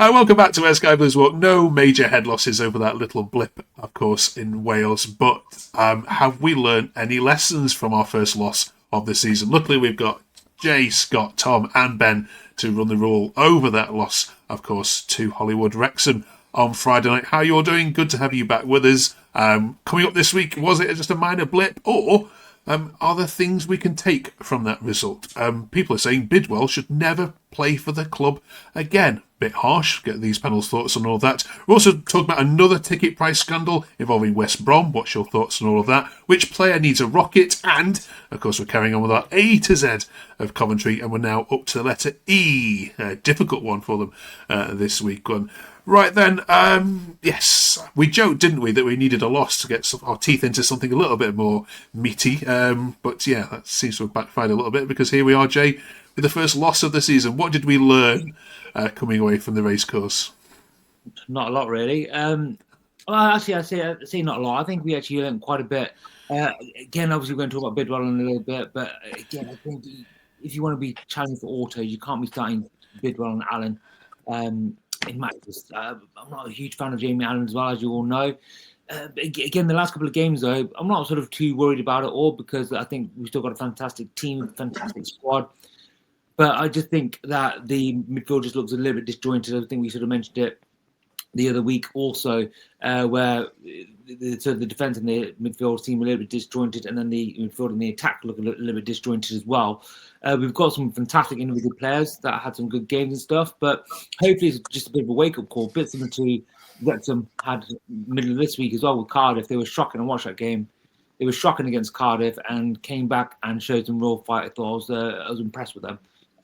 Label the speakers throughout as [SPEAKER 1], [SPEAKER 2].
[SPEAKER 1] Welcome back to Where Sky Blues Walk. No major head losses over that little blip, of course, in Wales. But have we learned any lessons from our first loss of the season? Luckily, we've got Jay, Scott, Tom and Ben to run the rule over that loss, of course, to Hollywood Wrexham on Friday night. How are you all doing? Good to have you back with us. Coming up this week, was it just a minor blip, or are there things we can take from that result? People are saying Bidwell should never play for the club again. Bit harsh, get these panel's thoughts on all of that. We're also talking about another ticket price scandal involving West Brom. What's your thoughts on all of that? Which player needs a rocket? And, of course, we're carrying on with our A to Z of Coventry, and we're now up to the letter E. A difficult one for them this week. Right then, yes, we joked, didn't we, that we needed a loss to get our teeth into something a little bit more meaty. But yeah, that seems to have backfired a little bit, because here we are, Jay, with the first loss of the season. What did we learn coming away from the racecourse?
[SPEAKER 2] Not a lot, really. Well, actually, I say not a lot. I think we actually learned quite a bit. Again, obviously, we're going to talk about Bidwell in a little bit, but again, I think if you want to be challenged for auto, you can't be starting Bidwell and Allen. In matches, I'm not a huge fan of Jamie Allen as well, as you all know. Again, the last couple of games, though, I'm not sort of too worried about it all, because I think we've still got a fantastic team, fantastic squad. But I just think that the midfield just looks a little bit disjointed. I think we sort of mentioned it the other week also, where the defence and the midfield seem a little bit disjointed, and then the midfield and the attack look a little bit disjointed as well. We've got some fantastic individual players that had some good games and stuff, but hopefully it's just a bit of a wake-up call. A bit similar to Wrexham had middle of this week as well with Cardiff. They were shocking. I watched that game. They were shocking against Cardiff and came back and showed some real fight. I thought I was impressed with them.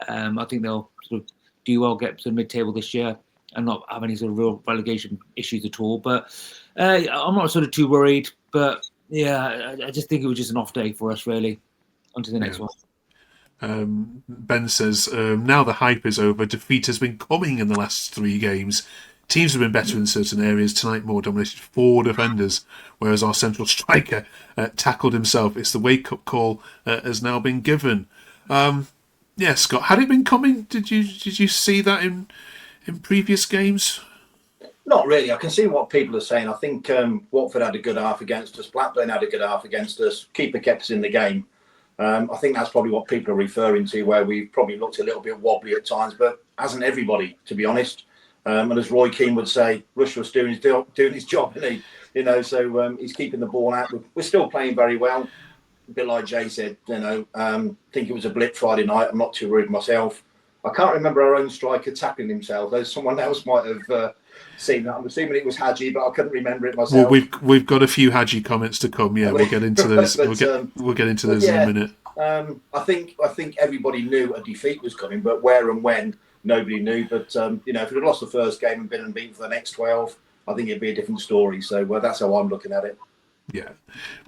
[SPEAKER 2] I think they'll sort of do well, get to mid-table this year and not have any sort of real relegation issues at all. But I'm not sort of too worried. But yeah, I just think it was just an off day for us, really. On to the next one.
[SPEAKER 1] Ben says, now the hype is over. Defeat has been coming in the last 3 games. Teams have been better in certain areas. Tonight, more dominated 4 defenders, whereas our central striker tackled himself. It's the wake-up call has now been given. Yeah, Scott, had it been coming? Did you see that in previous games?
[SPEAKER 3] Not really. I can see what people are saying. I think Watford had a good half against us. Blackburn had a good half against us. Keeper kept us in the game. I think that's probably what people are referring to, where we've probably looked a little bit wobbly at times, but hasn't everybody, to be honest. And as Roy Keane would say, Rushworth's doing his job, isn't he? So he's keeping the ball out. We're still playing very well. A bit like Jay said, think it was a blip Friday night. I'm not too worried myself. I can't remember our own striker tackling himself, though someone else might have seen that. I'm assuming it was Hadji, but I couldn't remember it myself.
[SPEAKER 1] Well, we've got a few Hadji comments to come. Yeah, we'll get into those. We'll get into those in a minute.
[SPEAKER 3] I think everybody knew a defeat was coming, but where and when, nobody knew. But if we'd have lost the first game and been unbeaten for the next 12, I think it'd be a different story. So that's how I'm looking at it.
[SPEAKER 1] Yeah,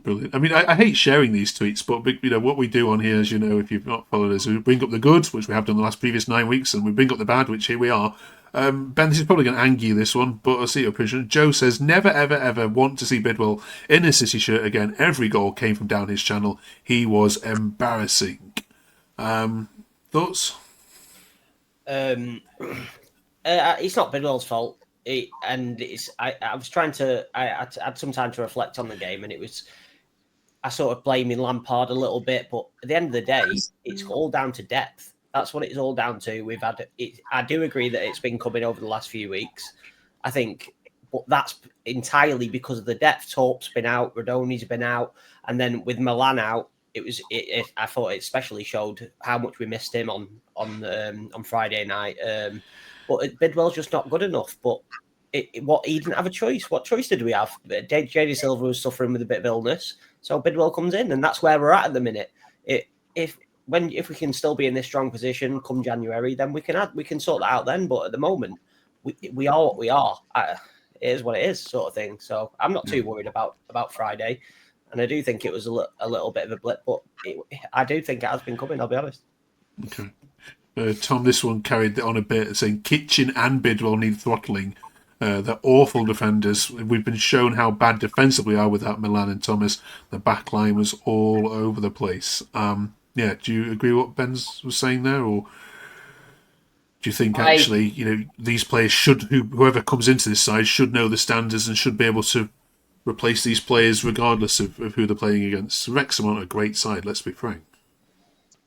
[SPEAKER 1] brilliant. I mean, I hate sharing these tweets, but what we do on here, as you know, if you've not followed us, we bring up the good, which we have done the previous 9 weeks, and we bring up the bad, which here we are. Ben, this is probably going to anger you, this one, but I'll see your opinion. Joe says, never, ever, ever want to see Bidwell in a City shirt again. Every goal came from down his channel. He was embarrassing. Thoughts?
[SPEAKER 4] It's not Bidwell's fault. I had some time to reflect on the game, and I sort of blaming Lampard a little bit, but at the end of the day, it's all down to depth. That's what it's all down to. I do agree that it's been coming over the last few weeks. I think, but that's entirely because of the depth. Torp's been out, Radoni's been out, and then with Milan out, I thought it especially showed how much we missed him on Friday night. But Bidwell's just not good enough. But he didn't have a choice. What choice did we have? JD Silva was suffering with a bit of illness, so Bidwell comes in, and that's where we're at the minute. If we can still be in this strong position come January, then we can sort that out then. But at the moment, we are what we are. It is what it is, sort of thing. So I'm not too worried about Friday, and I do think it was a little bit of a blip, but I do think it has been coming. I'll be honest.
[SPEAKER 1] Okay. Tom, this one carried on a bit, saying Kitchen and Bidwell need throttling. They're awful defenders. We've been shown how bad defensively we are without Milan and Thomas. The back line was all over the place. Do you agree with what Ben was saying there? Or Do you think actually, these players whoever comes into this side should know the standards and should be able to replace these players regardless of who they're playing against? Wrexham aren't a great side, let's be frank.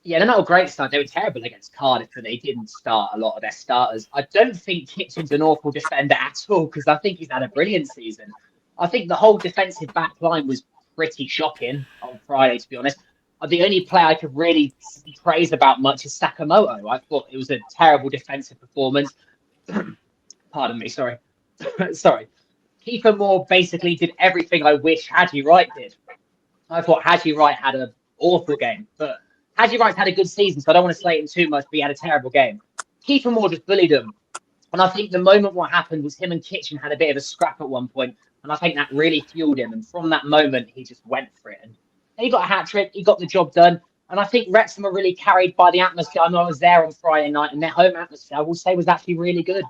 [SPEAKER 5] Yeah, they're not a great start. They were terrible against Cardiff, and they didn't start a lot of their starters. I don't think Kitchen's an awful defender at all, because I think he's had a brilliant season. I think the whole defensive back line was pretty shocking on Friday, to be honest. The only player I could really praise about much is Sakamoto. I thought it was a terrible defensive performance. Pardon me, sorry. Sorry. Keeper Moore basically did everything I wish Haji Wright did. I thought Haji Wright had an awful game, but Haji Wright's had a good season, so I don't want to slate him too much, but he had a terrible game. Keeper Moore just bullied him. And I think the moment what happened was him and Kitchen had a bit of a scrap at one point, and I think that really fueled him. And from that moment, he just went for it. And he got a hat-trick, he got the job done. And I think Wrexham are really carried by the atmosphere. I know I was there on Friday night, and their home atmosphere, I will say, was actually really good.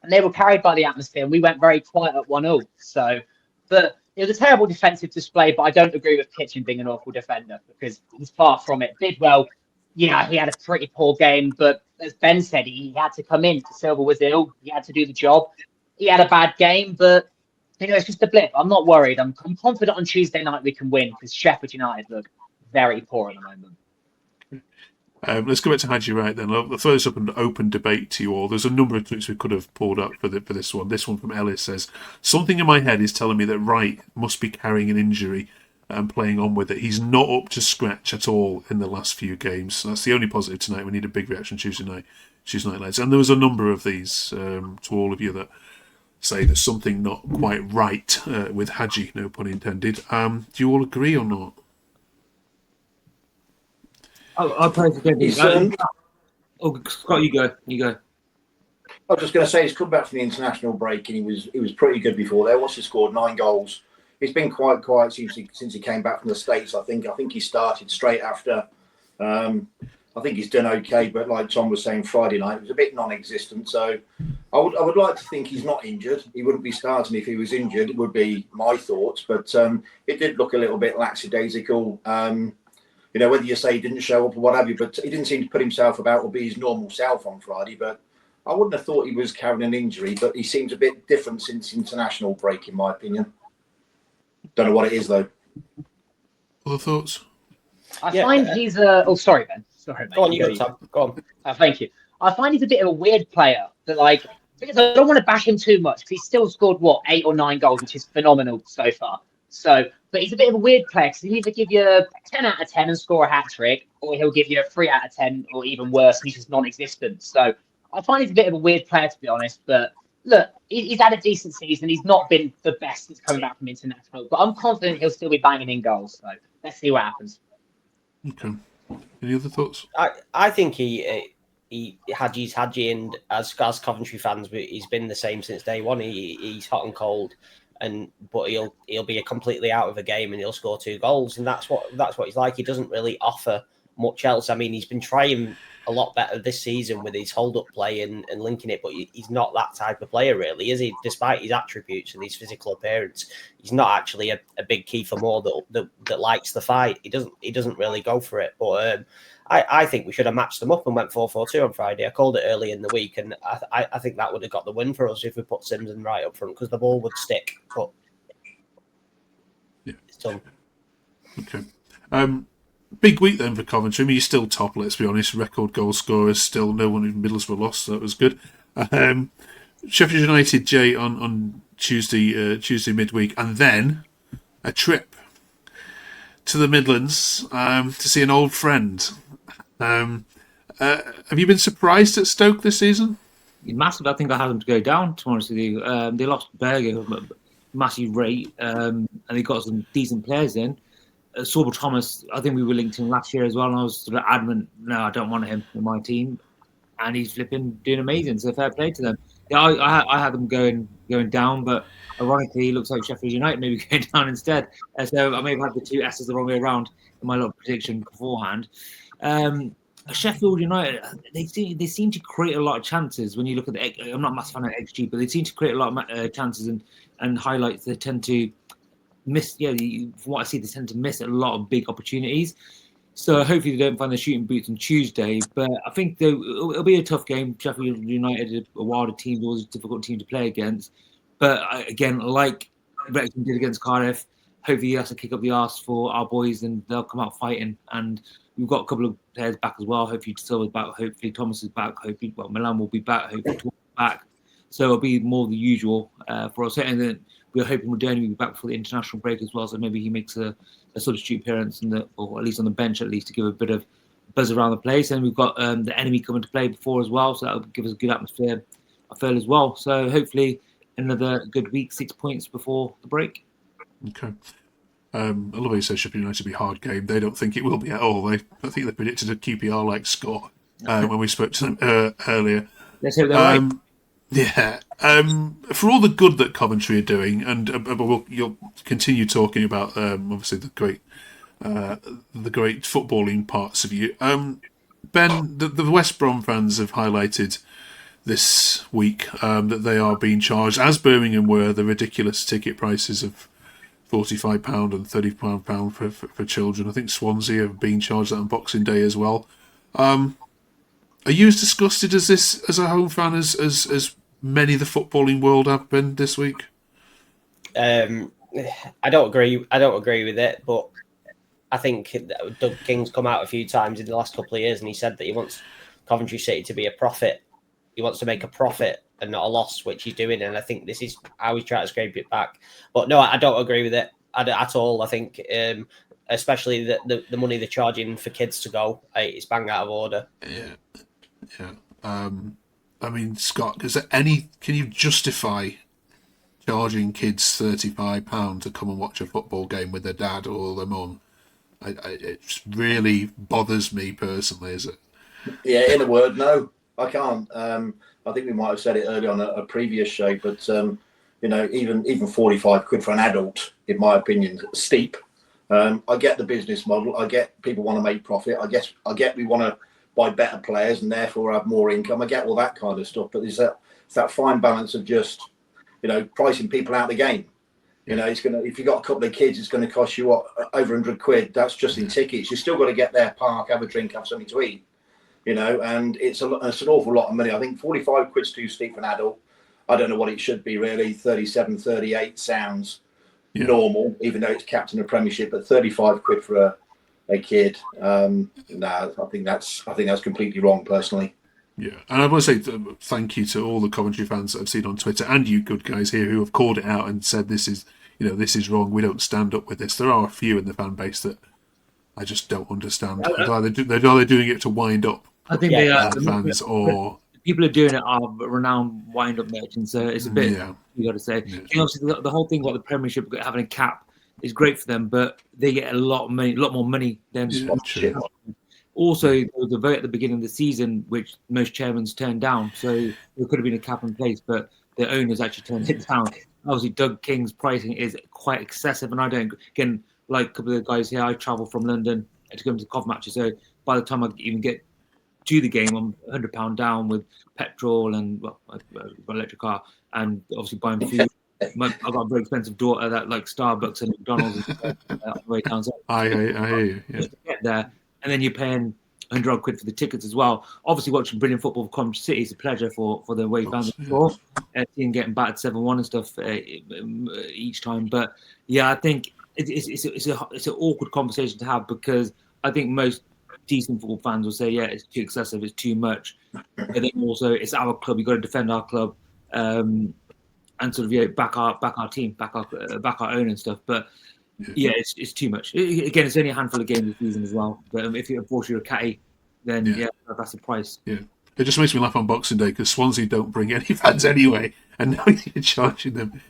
[SPEAKER 5] And they were carried by the atmosphere, and we went very quiet at 1-0. So, but it was a terrible defensive display, but I don't agree with Kitchen being an awful defender, because he's far from it. Bidwell, he had a pretty poor game, but as Ben said, he had to come in. Silva was ill. He had to do the job. He had a bad game, but it's just a blip. I'm not worried. I'm confident on Tuesday night we can win, because Sheffield United look very poor at the moment.
[SPEAKER 1] Let's go back to Haji Wright then. I'll throw this up an open debate to you all. There's a number of tweets we could have pulled up for this one. This one from Ellis says, something in my head is telling me that Wright must be carrying an injury and playing on with it. He's not up to scratch at all in the last few games. That's the only positive tonight. We need a big reaction Tuesday night, lads. And there was a number of these to all of you that say there's something not quite right with Haji, no pun intended. Do you all agree or not?
[SPEAKER 2] I'll play together. Scott, you go.
[SPEAKER 3] I was just going to say he's come back from the international break and he was pretty good before there. He scored 9 goals. He's been quite quiet since he came back from the States. I think he started straight after. I think he's done okay, but like Tom was saying Friday night, it was a bit non-existent. So I would like to think he's not injured. He wouldn't be starting if he was injured. It would be my thoughts, but it did look a little bit lackadaisical. Whether you say he didn't show up or what have you, but he didn't seem to put himself about or be his normal self on Friday. But I wouldn't have thought he was carrying an injury, but he seems a bit different since international break, in my opinion. Don't know what it is, though.
[SPEAKER 1] Other thoughts?
[SPEAKER 5] I find he's a... Oh, sorry, Ben. Sorry, mate.
[SPEAKER 4] Go on, you go, Tom. Go on.
[SPEAKER 5] Thank you. I find he's a bit of a weird player. That, because I don't want to bash him too much, because he's still scored, 8 or 9 goals, which is phenomenal so far. But he's a bit of a weird player, because he'll either give you 10 out of 10 and score a hat-trick, or he'll give you a 3 out of 10, or even worse, he's just non-existent. So I find he's a bit of a weird player, to be honest. But look, he's had a decent season. He's not been the best since coming back from international, but I'm confident he'll still be banging in goals. So let's see what happens.
[SPEAKER 1] Okay. Any other thoughts?
[SPEAKER 4] I think Haji's Haji, and as Coventry fans, he's been the same since day one. He's hot and cold. But he'll be completely out of a game and he'll score 2 goals, and that's what he's like. He doesn't really offer much else. I mean, he's been trying a lot better this season with his hold-up play and linking it, but he's not that type of player, really, is he? Despite his attributes and his physical appearance, he's not actually a big Kiefer Moore that likes the fight. He doesn't really go for it. But I think we should have matched them up and went 4-4-2 on Friday. I called it early in the week, and I think that would have got the win for us if we put Sims and Wright up front, because the ball would stick. But it's done.
[SPEAKER 1] Okay. Big week then for Coventry. I mean, you're still top, let's be honest. Record goal scorers, still no one in Middlesbrough lost, so that was good. Sheffield United, Jay, on Tuesday midweek, and then a trip to the Midlands to see an old friend. Have you been surprised at Stoke this season?
[SPEAKER 2] Massive. I think I had them to go down, to be honest with you. They lost Berger, massive rate, and they got some decent players in. Sorbo Thomas, I think we were linked to him last year as well, and I was sort of adamant, no, I don't want him in my team. And he's flipping doing amazing, so fair play to them. Yeah, I had them going down, but ironically, it looks like Sheffield United maybe going down instead. So I may have had the 2 S's the wrong way around in my little prediction beforehand. Sheffield United, they seem to create a lot of chances. When you look at I'm not a massive fan of XG, but they seem to create a lot of chances and highlights. They tend to miss. Yeah, from what I see, they tend to miss a lot of big opportunities. So hopefully they don't find their shooting boots on Tuesday. But I think it'll be a tough game. Sheffield United, a wilder team, always a difficult team to play against. But again, like Wrexham did against Cardiff, hopefully he has to kick up the arse for our boys and they'll come out fighting. And we've got a couple of players back as well. Hopefully Silva's back. Hopefully Thomas is back. Hopefully Milan will be back. Hopefully Torres is back. So it'll be more the usual for us. And then we're hoping Moderni will be back for the international break as well. So maybe he makes a substitute appearance or at least on the bench, at least to give a bit of buzz around the place. And we've got the enemy coming to play before as well. So that'll give us a good atmosphere, I feel, as well. So hopefully another good week, 6 points before the break.
[SPEAKER 1] Okay. I love how you say Sheffield United will be a hard game. They don't think it will be at all. I think they predicted a QPR-like score when we spoke to them earlier.
[SPEAKER 2] Let's hope they're right.
[SPEAKER 1] Yeah. For all the good that Coventry are doing, and you'll continue talking about obviously the great footballing parts of you. Ben, the West Brom fans have highlighted this week that they are being charged, as Birmingham were, the ridiculous ticket prices of £45 and £35 for children. I think Swansea have been charged that on Boxing Day as well. Are you as disgusted as this as a home fan as many of the footballing world have been this week?
[SPEAKER 4] I don't agree. I don't agree with it, but I think Doug King's come out a few times in the last couple of years, and he said that he wants Coventry City to be a profit. He wants to make a profit and not a loss, which he's doing, and I think this is how he's trying to scrape it back. But no, I don't agree with it at all. I think, especially the money they're charging for kids to go, it's bang out of order.
[SPEAKER 1] Yeah. I mean, Scott, can you justify charging kids £35 to come and watch a football game with their dad or their mum? It just really bothers me personally, is it?
[SPEAKER 3] Yeah, in a word, no, I can't. I think we might have said it earlier on a previous show, but even 45 quid for an adult, in my opinion, steep. I get the business model. I get people want to make profit. I get we want to buy better players and therefore have more income. I get all that kind of stuff, but there's that fine balance of just pricing people out of the game. It's gonna, if you got a couple of kids, it's going to cost you over 100 quid. That's just in tickets. You still got to get there, park, have a drink, have something to eat. And it's an awful lot of money. I think 45 quid's too steep for an adult. I don't know what it should be really. 37, 38 sounds normal, even though it's capped in the Premiership. But 35 quid for a kid, no, I think that's completely wrong personally.
[SPEAKER 1] Yeah, and I want to say thank you to all the Coventry fans that I've seen on Twitter and you good guys here who have called it out and said this is wrong. We don't stand up with this. There are a few in the fan base that I just don't understand. They're either doing it to wind up.
[SPEAKER 2] I think they are
[SPEAKER 1] fans, or
[SPEAKER 2] people are doing it are renowned wind-up merchants. So it's a bit you got to say.
[SPEAKER 1] Yeah.
[SPEAKER 2] Obviously, the whole thing about the Premiership having a cap is great for them, but they get a lot more money than sponsorship. Also, there was a vote at the beginning of the season which most chairmen turned down, so there could have been a cap in place, but the owners actually turned it down. Obviously, Doug King's pricing is quite excessive, and I don't. Again, like a couple of the guys here, I travel from London to come to Cov matches, so by the time I even get to the game, I'm £100 down with petrol and I've got an electric car, and obviously buying food. I've got a very expensive daughter that likes Starbucks and McDonald's and on the way down. So
[SPEAKER 1] I hear you. Yeah.
[SPEAKER 2] To get there, and then you're paying 100 quid for the tickets as well. Obviously, watching brilliant football for Coventry City is a pleasure for the away fans before, seeing getting battered 7-1 and stuff each time. But yeah, I think it's an awkward conversation to have, because I think most decent football fans will say, yeah, it's too excessive, it's too much. But then also, it's our club. We've got to defend our club, and sort of back our team, back our own and stuff. But yeah, it's too much. Again, it's only a handful of games this season as well. But if you're a catty, then that's the price.
[SPEAKER 1] Yeah, it just makes me laugh on Boxing Day because Swansea don't bring any fans anyway, and now you're charging them,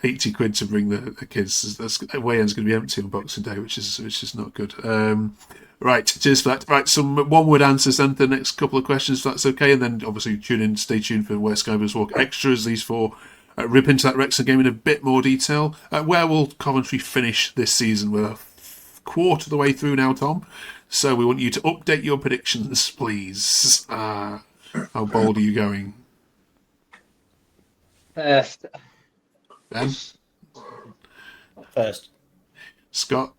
[SPEAKER 1] 80 quid to bring the kids. That's away end's going to be empty on Boxing Day, which is not good. Right, cheers for that. Right, some one-word answers then to the next couple of questions, if that's okay, and then obviously stay tuned for Where Skybers Walk Extras. These four rip into that Wrexham game in a bit more detail. Where will Coventry finish this season? We're a quarter of the way through now, Tom. So we want you to update your predictions, please. How bold are you going?
[SPEAKER 5] First.
[SPEAKER 1] Ben?
[SPEAKER 4] First.
[SPEAKER 1] Scott?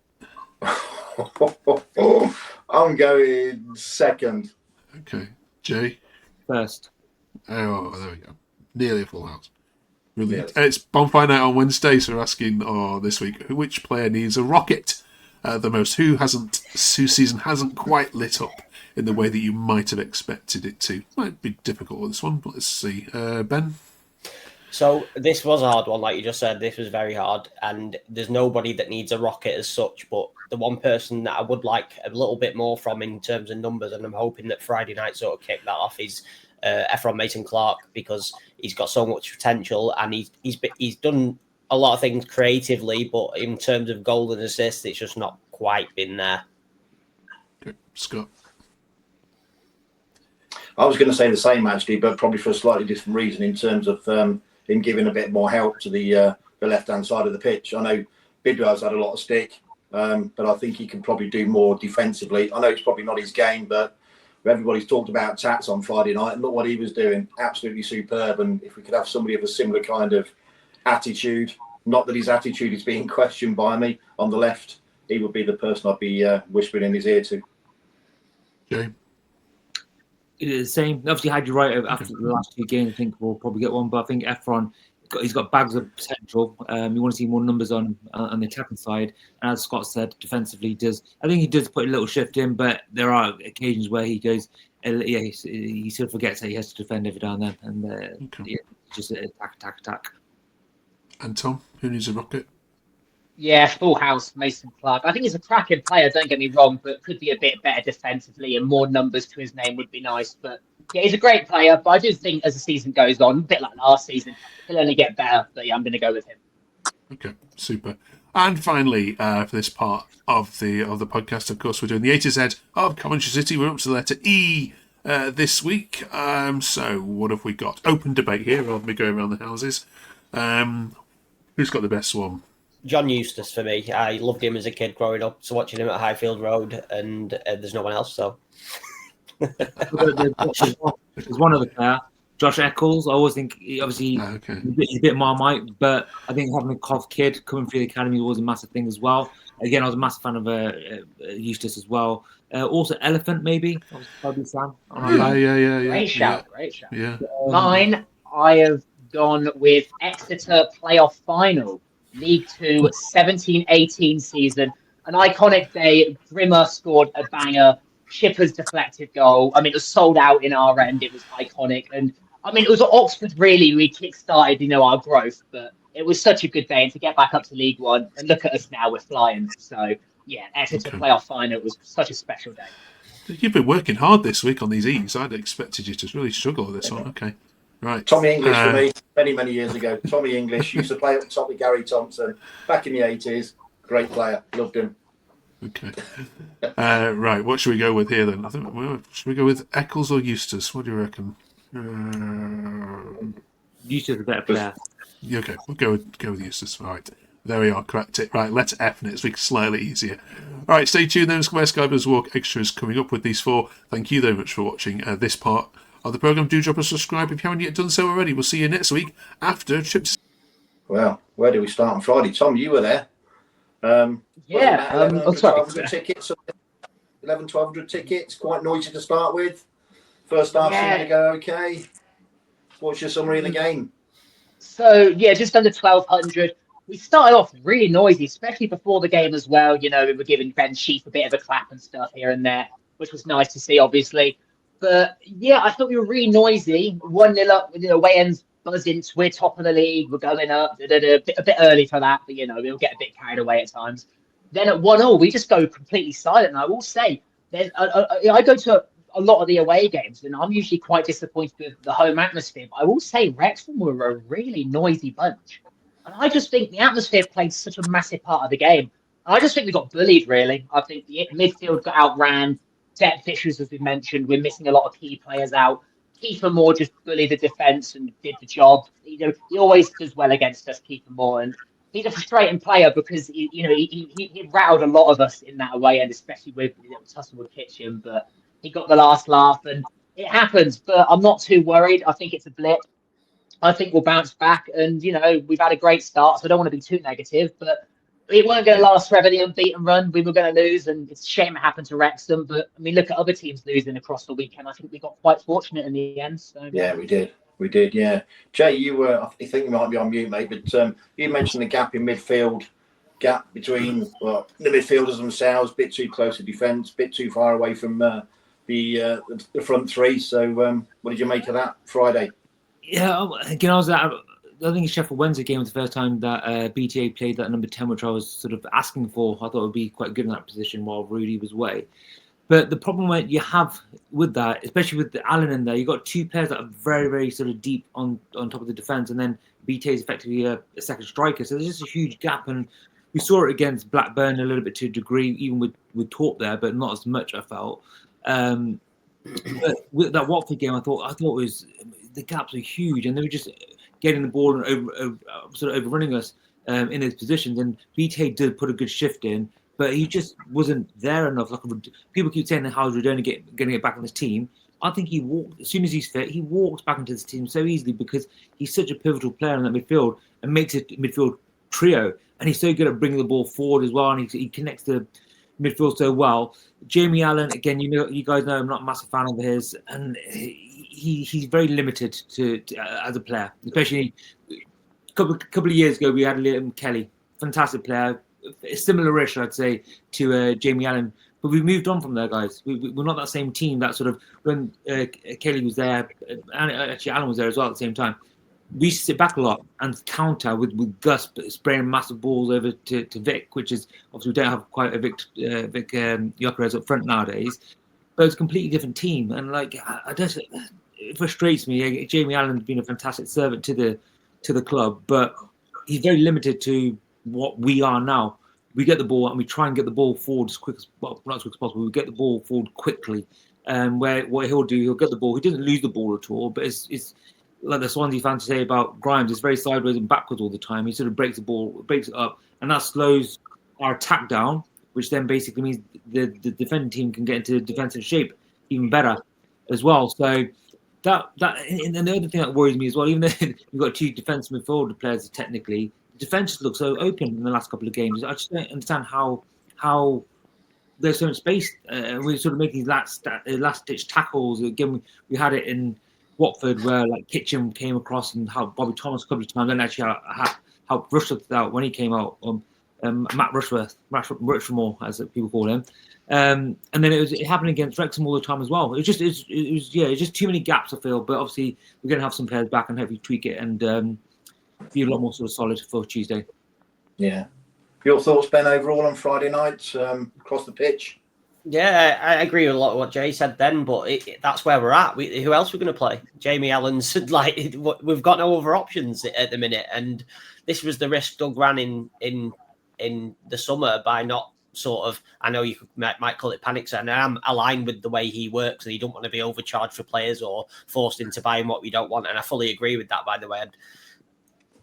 [SPEAKER 3] I'm going second.
[SPEAKER 1] Okay. Jay?
[SPEAKER 2] First.
[SPEAKER 1] Oh, there we go. Nearly a full house. Brilliant.
[SPEAKER 3] Yes.
[SPEAKER 1] It's Bonfire Night on Wednesday, so we're asking this week which player needs a rocket the most? Whose season hasn't quite lit up in the way that you might have expected it to? Might be difficult with this one, but let's see. Ben?
[SPEAKER 4] So this was a hard one, like you just said. This was very hard, and there's nobody that needs a rocket as such. But the one person that I would like a little bit more from in terms of numbers, and I'm hoping that Friday night sort of kicked that off, is Efron Mason-Clark, because he's got so much potential, and he's done a lot of things creatively, but in terms of goal and assists, it's just not quite been there.
[SPEAKER 1] Okay. Scott?
[SPEAKER 3] I was going to say the same actually, but probably for a slightly different reason in terms of him giving a bit more help to the left-hand side of the pitch. I know Bidwell's had a lot of stick, but I think he can probably do more defensively. I know it's probably not his game, but everybody's talked about Tats on Friday night, and look what he was doing. Absolutely superb. And if we could have somebody of a similar kind of attitude, not that his attitude is being questioned by me, on the left, he would be the person I'd be whispering in his ear to.
[SPEAKER 1] Jay?
[SPEAKER 2] It is the same. Obviously, had you right after the last two games, I think we'll probably get one. But I think Efron, he's got bags of potential. You want to see more numbers on the attacking side. And as Scott said, defensively, I think he does put a little shift in, but there are occasions where he goes, he sort of forgets that he has to defend every now and then. And just attack.
[SPEAKER 1] And Tom? Who needs a rocket?
[SPEAKER 5] Yeah, full house, Mason Clark. I think he's a cracking player, don't get me wrong, but could be a bit better defensively, and more numbers to his name would be nice. But yeah, he's a great player, but I do think as the season goes on, a bit like last season, he'll only get better. But yeah, I'm going to go with him.
[SPEAKER 1] Okay, super. And finally, for this part of the podcast, of course, we're doing the A to Z of Coventry City. We're up to the letter E this week. So what have we got? Open debate here rather than going around the houses. Who's got the best one?
[SPEAKER 4] John Eustace for me. I loved him as a kid growing up, so watching him at Highfield Road, and there's no one else. So
[SPEAKER 2] There's one other player, Josh Eccles. I always think he's a bit Marmite, but I think having a Cov kid coming through the academy was a massive thing as well. Again, I was a massive fan of Eustace as well. Also, Elephant maybe. I was probably a fan.
[SPEAKER 1] Yeah.
[SPEAKER 5] Great shout.
[SPEAKER 1] Yeah.
[SPEAKER 5] Mine, I have gone with Exeter playoff final. League 2, 17-18 season. An iconic day. Grimmer scored a banger. Shipper's deflected goal. I mean, it was sold out in our end. It was iconic. And I mean, it was at Oxford, really. We kick-started, our growth. But it was such a good day. And to get back up to League 1, and look at us now, we're flying. So, yeah, Exeter playoff final. It was such a special day.
[SPEAKER 1] You've been working hard this week on these E's. I'd expected you to really struggle with this one. Okay. Right.
[SPEAKER 3] Tommy English for me, many years ago. Tommy English used to play up top with Gary Thompson back in the 80s. Great player, loved him.
[SPEAKER 1] Okay. Right. What should we go with here then? Should we go with Eccles or Eustace? What do you reckon?
[SPEAKER 2] Eustace is a better player.
[SPEAKER 1] Okay, we'll go with Eustace. All right. There we are. Correct it. Right. Letter F next week. Slightly easier. All right. Stay tuned. Then Square Skybers Walk extras coming up with these four. Thank you very much for watching this part of the programme. Do drop a subscribe if you haven't yet done so already. We'll see you next week after Trips.
[SPEAKER 3] Well, where do we start on Friday? Tom, you were there.
[SPEAKER 5] Sorry.
[SPEAKER 3] 1,100 tickets, quite noisy to start with. First half seemed to go okay. What's your summary of the game?
[SPEAKER 5] So, yeah, just under 1,200. We started off really noisy, especially before the game as well. We were giving Ben Sheaf a bit of a clap and stuff here and there, which was nice to see, obviously. But yeah, I thought we were really noisy. 1-0 up, away ends buzzed into. We're top of the league. We're going up. A bit early for that, but we'll get a bit carried away at times. Then at 1-0, we just go completely silent. And I will say, I go to a lot of the away games, and I'm usually quite disappointed with the home atmosphere. But I will say, Wrexham were a really noisy bunch, and I just think the atmosphere played such a massive part of the game. And I just think we got bullied. Really, I think the midfield got outran. Depth issues, as we mentioned, we're missing a lot of key players out. Kiefer Moore just bullied the defence and did the job. He always does well against us, Kiefer Moore, and he's a frustrating player because he rattled a lot of us in that away end, especially with Tusselwood Kitchen. But he got the last laugh, and it happens. But I'm not too worried. I think it's a blip. I think we'll bounce back, and we've had a great start, so I don't want to be too negative. But it weren't going to last forever, the unbeaten run. We were going to lose, and it's a shame it happened to Wrexham. But I mean, look at other teams losing across the weekend. I think we got quite fortunate in the end. So,
[SPEAKER 3] yeah, we did. We did, yeah. Jay, you were, I think you might be on mute, mate, but you mentioned the gap in midfield, gap between the midfielders themselves, bit too close to defence, bit too far away from the front three. So what did you make of that Friday?
[SPEAKER 2] Yeah, again, I think Sheffield Wednesday game was the first time that BTA played that number 10, which I was sort of asking for. I thought it would be quite good in that position while Rudy was away. But the problem that you have with that, especially with the Allen in there, you've got two players that are very, very sort of deep on top of the defence, and then BTA is effectively a second striker. So there's just a huge gap, and we saw it against Blackburn a little bit to a degree, even with Torp there, but not as much, I felt. But with that Watford game, I thought it was the gaps are huge, and they were just getting the ball and sort of overrunning us in those positions. And BTA did put a good shift in, but he just wasn't there enough. Like people keep saying that how's Rodoni getting it back on this team. I think he walked as soon as he's fit. He walks back into this team so easily because he's such a pivotal player in that midfield and makes it midfield trio. And he's so good at bringing the ball forward as well, and he connects the midfield so well. Jamie Allen, again, you guys know I'm not a massive fan of his, and he's very limited to as a player. Especially a couple of years ago, we had Liam Kelly, fantastic player, similar-ish, I'd say, to Jamie Allen. But we've moved on from there, guys. We're not that same team that sort of, when Kelly was there, and actually Allen was there as well at the same time, we used to sit back a lot and counter with Gus spraying massive balls over to Vic, which is, obviously we don't have quite a Vic Gyökeres up front nowadays, but it's a completely different team. And like, it frustrates me. Jamie Allen's been a fantastic servant to the club, but he's very limited to what we are now. We get the ball and we try and get the ball forward as quick as, well, not as quick as possible. We get the ball forward quickly. Where what he'll do, he'll get the ball. He doesn't lose the ball at all, but it's like the Swansea fans say about Grimes. It's very sideways and backwards all the time. He sort of breaks the ball, breaks it up, and that slows our attack down, which then basically means the defending team can get into defensive shape even better as well. So that and the other thing that worries me as well, even though we've got two defensive midfielder players technically, the defense just looks so open in the last couple of games. I just don't understand how there's so much space. We're sort of making last ditch tackles. Again, we had it in Watford where like Kitchen came across and how Bobby Thomas a couple of times, and actually how Rushworth out when he came out. Matt Rushmore, as people call him. And then it happened against Wrexham all the time as well. It's just too many gaps, I feel. But obviously we're going to have some players back and hopefully tweak it and be a lot more sort of solid for Tuesday.
[SPEAKER 3] Yeah. Your thoughts, Ben, overall on Friday night across the pitch?
[SPEAKER 4] Yeah, I agree with a lot of what Jay said then, but that's where we're at. Who else are we going to play? Jamie Allen's like, we've got no other options at the minute, and this was the risk Doug ran in the summer by not sort of. I know you might call it panic, and I'm aligned with the way he works, and he don't want to be overcharged for players or forced into buying what we don't want, and I fully agree with that. By the way.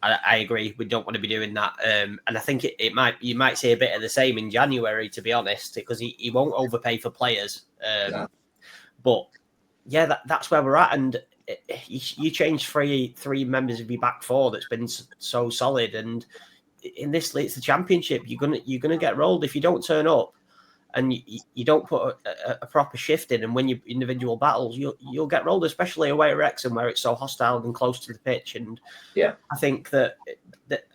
[SPEAKER 4] I agree. We don't want to be doing that, and I think you might see a bit of the same in January, to be honest, because he won't overpay for players. But yeah, that's where we're at. And you change three members of your back four that's been so solid, and in this it's the Championship. You're gonna get rolled if you don't turn up. And you don't put a proper shift in and win your individual battles, you'll get rolled, especially away at Wrexham where it's so hostile and close to the pitch. And
[SPEAKER 3] yeah, I
[SPEAKER 4] think that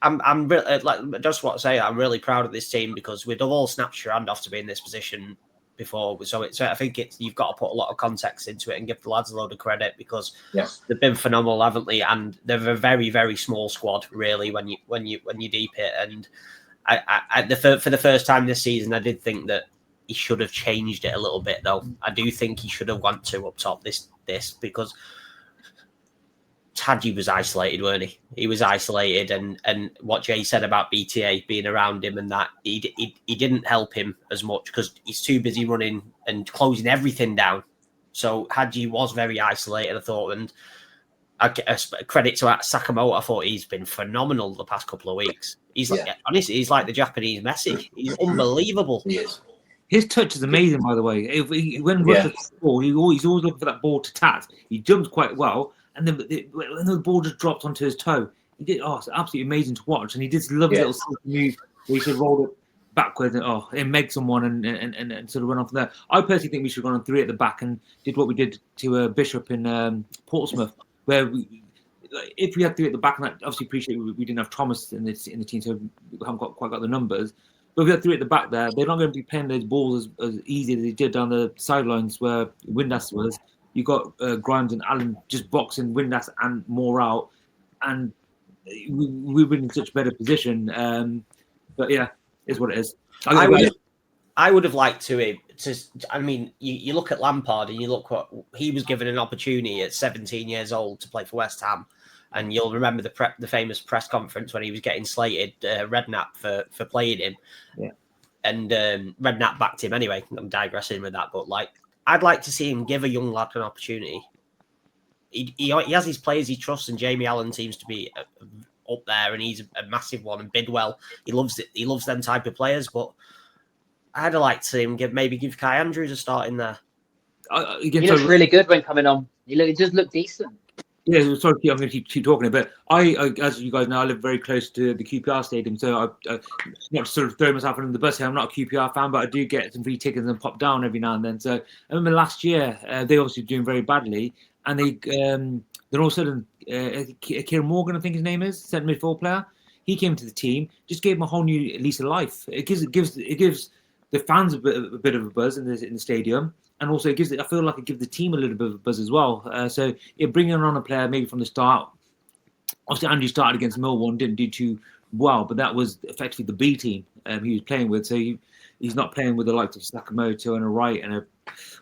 [SPEAKER 4] I'm really, like, just want to say I'm really proud of this team because we'd have all snapped your hand off to be in this position before. So I think you've got to put a lot of context into it and give the lads a load of credit because they've been phenomenal, haven't they? And they're a very, very small squad, really, when you deep it. And for the first time this season, I did think that he should have changed it a little bit, though. I do think he should have went to up top this because Tadji was isolated, weren't he? He was isolated, and what Jay said about BTA being around him and that he didn't help him as much because he's too busy running and closing everything down. So Hadji was very isolated, I thought, and credit to Sakamoto. I thought he's been phenomenal the past couple of weeks. Honestly, he's like the Japanese Messi. He's unbelievable.
[SPEAKER 3] He is.
[SPEAKER 2] His touch is amazing, by the way. When Rushford scored, he's always looking for that ball to tat. He jumps quite well, and then when the ball just dropped onto his toe, he did. Oh, it's absolutely amazing to watch. And he did love a little move We should roll it backwards and make someone and sort of run off there. I personally think we should have gone on 3 at the back and did what we did to Bishop in Portsmouth, where if we had 3 at the back, and I obviously appreciate we didn't have Thomas in the team, so we haven't quite got the numbers. But if we had 3 at the back there, they're not going to be playing those balls as easy as they did down the sidelines where Windass was. You got Grimes and Allen just boxing Windass and more out, and we were in such a better position. But yeah, is what it is.
[SPEAKER 4] I would have liked to. I mean, you look at Lampard and you look what he was given an opportunity at 17 years old to play for West Ham, and you'll remember the famous press conference when he was getting slated Redknapp for playing him, and Redknapp backed him anyway. I'm digressing with that, but I'd like to see him give a young lad an opportunity. He has his players he trusts, and Jamie Allen seems to be up there, and he's a massive one. And Bidwell, he loves it. He loves them type of players. But I'd like to see him give Kai Andrews a start in there.
[SPEAKER 5] He looks really good when coming on. He does look decent.
[SPEAKER 2] Yeah, sorry, I'm going to keep talking, but I, as you guys know, I live very close to the QPR stadium, so I not to sort of throw myself under the bus here. I'm not a QPR fan, but I do get some free tickets and pop down every now and then. So I remember last year they obviously doing very badly, and then all of a sudden Kieran Morgan, I think his name is, centre midfield player. He came to the team, just gave him a whole new lease of life. It gives the fans a bit of a buzz in the stadium. And also, I feel like it gives the team a little bit of a buzz as well. So, bringing on a player maybe from the start. Obviously, Andrew started against Millwall and didn't do too well, but that was effectively the B team he was playing with. So he's not playing with the likes of Sakamoto and a Wright and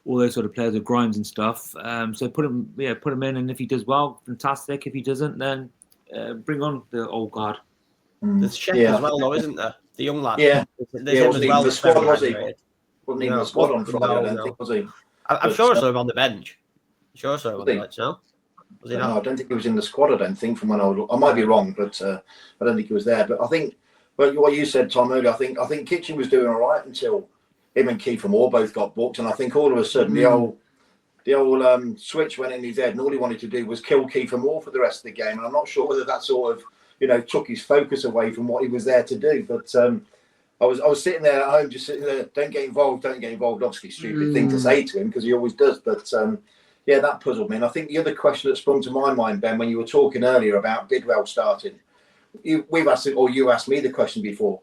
[SPEAKER 2] all those sort of players of Grimes and stuff. So put him in, and if he does well, fantastic. If he doesn't, then bring on the old guard.
[SPEAKER 4] There's Sheck as well, though, isn't there? The young lad.
[SPEAKER 3] Yeah,
[SPEAKER 4] there's him as well.
[SPEAKER 3] The squad, was he? Wasn't even the squad on Friday, I don't think, was he?
[SPEAKER 4] I'm sure I saw him on the bench. Sure, so on the bench, no? Was he not?
[SPEAKER 3] No, I don't think he was in the squad, I don't think, from when I might be wrong, but I don't think he was there. But I think, well, what you said, Tom, earlier, I think Kitchen was doing all right until him and Kiefer Moore both got booked, and I think all of a sudden the old switch went in his head, and all he wanted to do was kill Kiefer Moore for the rest of the game, and I'm not sure whether that sort of, took his focus away from what he was there to do, but... I was sitting there at home, just sitting there. Don't get involved. Obviously, stupid thing to say to him because he always does. But that puzzled me. And I think the other question that sprung to my mind, Ben, when you were talking earlier about Bidwell starting, you asked me the question before.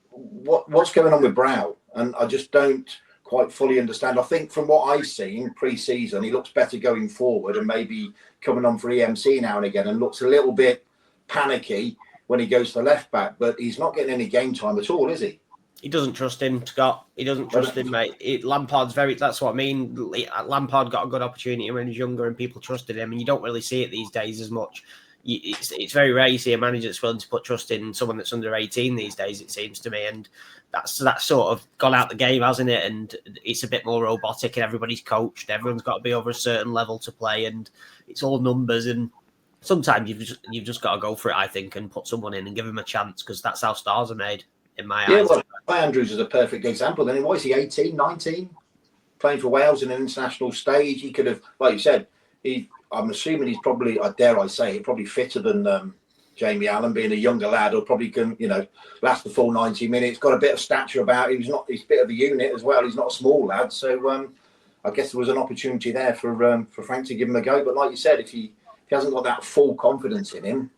[SPEAKER 3] What's going on with Brow? And I just don't quite fully understand. I think from what I've seen pre-season, he looks better going forward and maybe coming on for EMC now and again, and looks a little bit panicky when he goes to left back, but he's not getting any game time at all, is he?
[SPEAKER 4] He doesn't trust him, Scott. He doesn't trust him, mate. Lampard's that's what I mean. Lampard got a good opportunity when he was younger and people trusted him, and you don't really see it these days as much. It's very rare you see a manager that's willing to put trust in someone that's under 18 these days, it seems to me, and that's sort of gone out the game, hasn't it? And it's a bit more robotic, and everybody's coached. Everyone's got to be over a certain level to play, and it's all numbers, and sometimes you've just got to go for it, I think, and put someone in and give him a chance, because that's how stars are made, in my eyes.
[SPEAKER 3] Well, Andrews is a perfect example. Then what is he, 18, 19? Playing for Wales in an international stage. He could have, like you said, I'm assuming he's probably, dare I say, probably fitter than Jamie Allen, being a younger lad, or probably can, last the full 90 minutes. Got a bit of stature about him. He's a bit of a unit as well. He's not a small lad. So I guess there was an opportunity there for Frank to give him a go. But like you said, if he hasn't got that full confidence in him,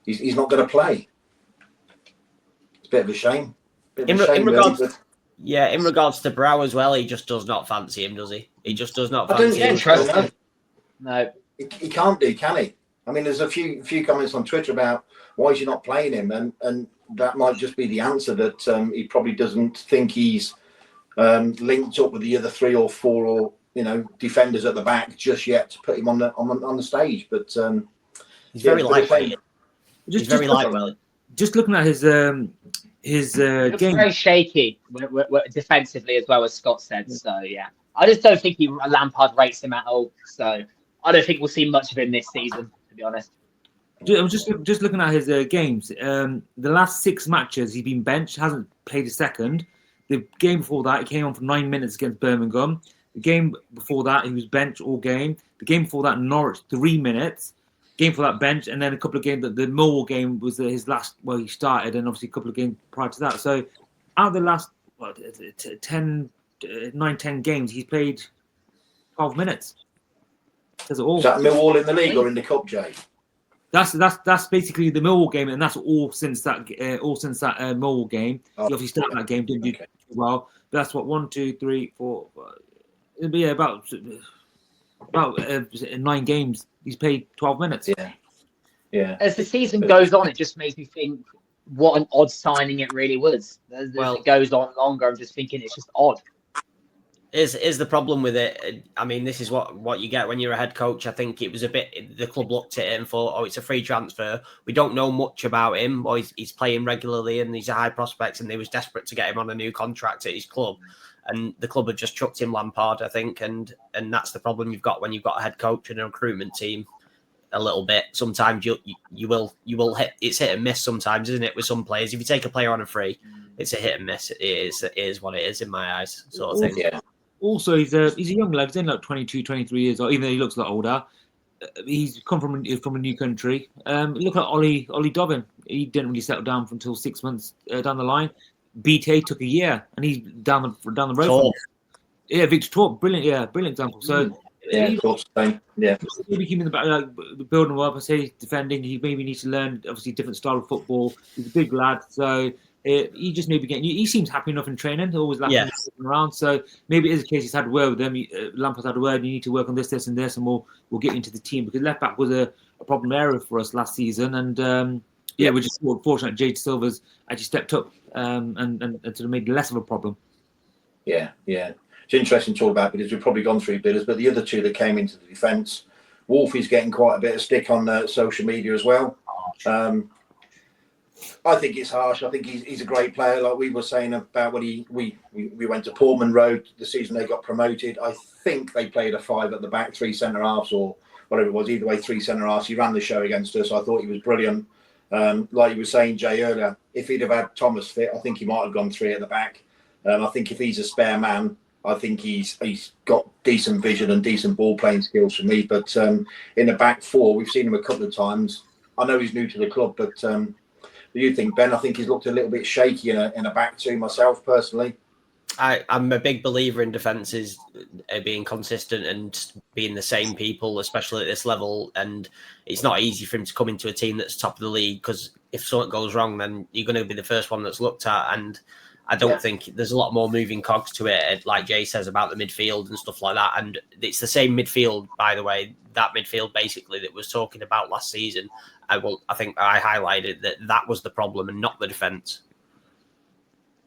[SPEAKER 3] he's not going to play. It's a bit of a shame.
[SPEAKER 4] In regards to Brow as well, he just does not fancy him, does he? He just does not fancy him.
[SPEAKER 5] Trust him. No.
[SPEAKER 3] He can't do, can he? I mean, there's a few comments on Twitter about why is he not playing him, and that might just be the answer, that he probably doesn't think he's linked up with the other 3 or 4 or defenders at the back just yet to put him on the stage. But
[SPEAKER 4] he's very lightweight. He's very lightweight.
[SPEAKER 2] Just looking at his game,
[SPEAKER 5] very shaky defensively as well, as Scott said. So yeah, I just don't think Lampard rates him at all. So I don't think we'll see much of him this season, to be honest.
[SPEAKER 2] I'm just looking at his games. The last 6 matches he's been benched, hasn't played a second. The game before that, he came on for 9 minutes against Birmingham. The game before that, he was benched all game. The game before that, Norwich, 3 minutes. game for that bench, and then a couple of games. The Millwall game was his last. Well, he started, and obviously a couple of games prior to that. So out of the last 10 games, he's played 12 minutes. Says it all.
[SPEAKER 3] Is that Millwall in the league or in the cup, Jay?
[SPEAKER 2] That's basically the Millwall game, and that's all since that Millwall game. He obviously started that game, didn't do well. But that's what 1, 2, 3, 4. Yeah, about 9 games. He's played 12 minutes.
[SPEAKER 3] Yeah.
[SPEAKER 5] As the season goes on, it just makes me think what an odd signing it really was. As it goes on longer, I'm just thinking it's just odd.
[SPEAKER 4] Is the problem with it? I mean, this is what you get when you're a head coach. I think it was a bit. The club looked at it and thought, "Oh, it's a free transfer. We don't know much about him. Or he's playing regularly and he's a high prospect." And they was desperate to get him on a new contract at his club, and the club had just chucked him Lampard, I think. And that's the problem you've got when you've got a head coach and a recruitment team. A little bit. Sometimes you will hit. It's hit and miss sometimes, isn't it? With some players, if you take a player on a free, it's a hit and miss. It is what it is in my eyes, sort of thing.
[SPEAKER 3] Yeah.
[SPEAKER 2] Also, he's a young lad. He's in like 22, 23 years old, even though he looks a lot older. He's come from a new country. Look at Ollie Dobbin. He didn't really settle down until 6 months down the line. BTA took a year, and he's down the road. Yeah, Victor Torp, brilliant. Yeah, brilliant example. So
[SPEAKER 3] Torp's same. Yeah.
[SPEAKER 2] Maybe keep him in the back, like building him up. I say defending. He maybe needs to learn obviously different style of football. He's a big lad, so. He just maybe getting. He seems happy enough in training. He's always laughing around. So maybe it is a case he's had a word with them. Lampard's had a word. You need to work on this, and this, and we'll get into the team because left back was a problem area for us last season. And we're just fortunate Jade Silva's actually stepped up and sort of made less of a problem.
[SPEAKER 3] Yeah. It's interesting to talk about because we've probably gone through bidders, but the other two that came into the defence, Wolfie's getting quite a bit of stick on social media as well. I think it's harsh. I think he's a great player. Like we were saying about when we went to Portman Road the season they got promoted. I think they played a 5 at the back, 3 centre halves or whatever it was. Either way, 3 centre halves. He ran the show against us. I thought he was brilliant. Like you were saying, Jay, earlier, if he'd have had Thomas fit, I think he might have gone 3 at the back. I think if he's a spare man, I think he's got decent vision and decent ball playing skills for me. But in the back 4, we've seen him a couple of times. I know he's new to the club, but. Do you think, Ben? I think he's looked a little bit shaky in a back 2 myself, personally.
[SPEAKER 4] I'm a big believer in defences being consistent and being the same people, especially at this level. And it's not easy for him to come into a team that's top of the league because if something goes wrong, then you're going to be the first one that's looked at. And I don't think there's a lot more moving cogs to it, like Jay says about the midfield and stuff like that. And it's the same midfield, by the way, that midfield basically that was talking about last season. I think I highlighted that was the problem and not the defence.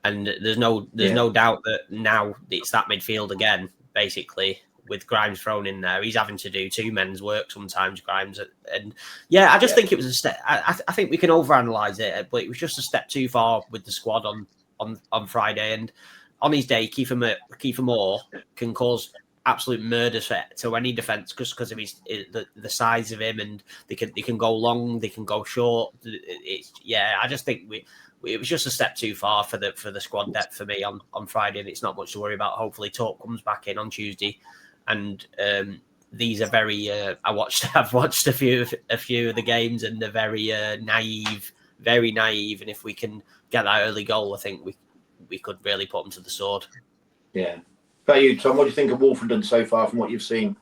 [SPEAKER 4] And there's no doubt that now it's that midfield again, basically, with Grimes thrown in there. He's having to do 2 men's work sometimes, Grimes. And I just think it was a step. I think we can overanalyze it, but it was just a step too far with the squad on Friday. And on his day, Kiefer Moore can cause absolute murder to any defence because of the size of him, and they can go long, they can go short. I just think it was just a step too far for the squad depth for me on Friday, and it's not much to worry about. Hopefully, Torp comes back in on Tuesday, and these are very. I've watched a few of the games, and they're very naive, and if we can get that early goal, I think we could really put them to the sword.
[SPEAKER 3] Yeah. About you, Tom, what do you think of Wolfenden so far from what you've seen?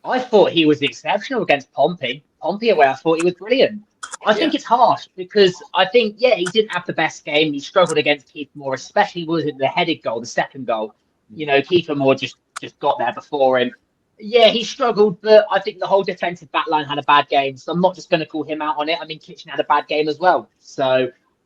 [SPEAKER 5] I thought he was exceptional against Pompey. Pompey away, I thought he was brilliant. I think it's harsh because I think, he didn't have the best game. He struggled against Kiefer Moore, especially was it the headed goal, the second goal. Kiefer Moore just got there before him. Yeah, he struggled, but I think the whole defensive backline had a bad game. So I'm not just going to call him out on it. I mean, Kitchen had a bad game as well.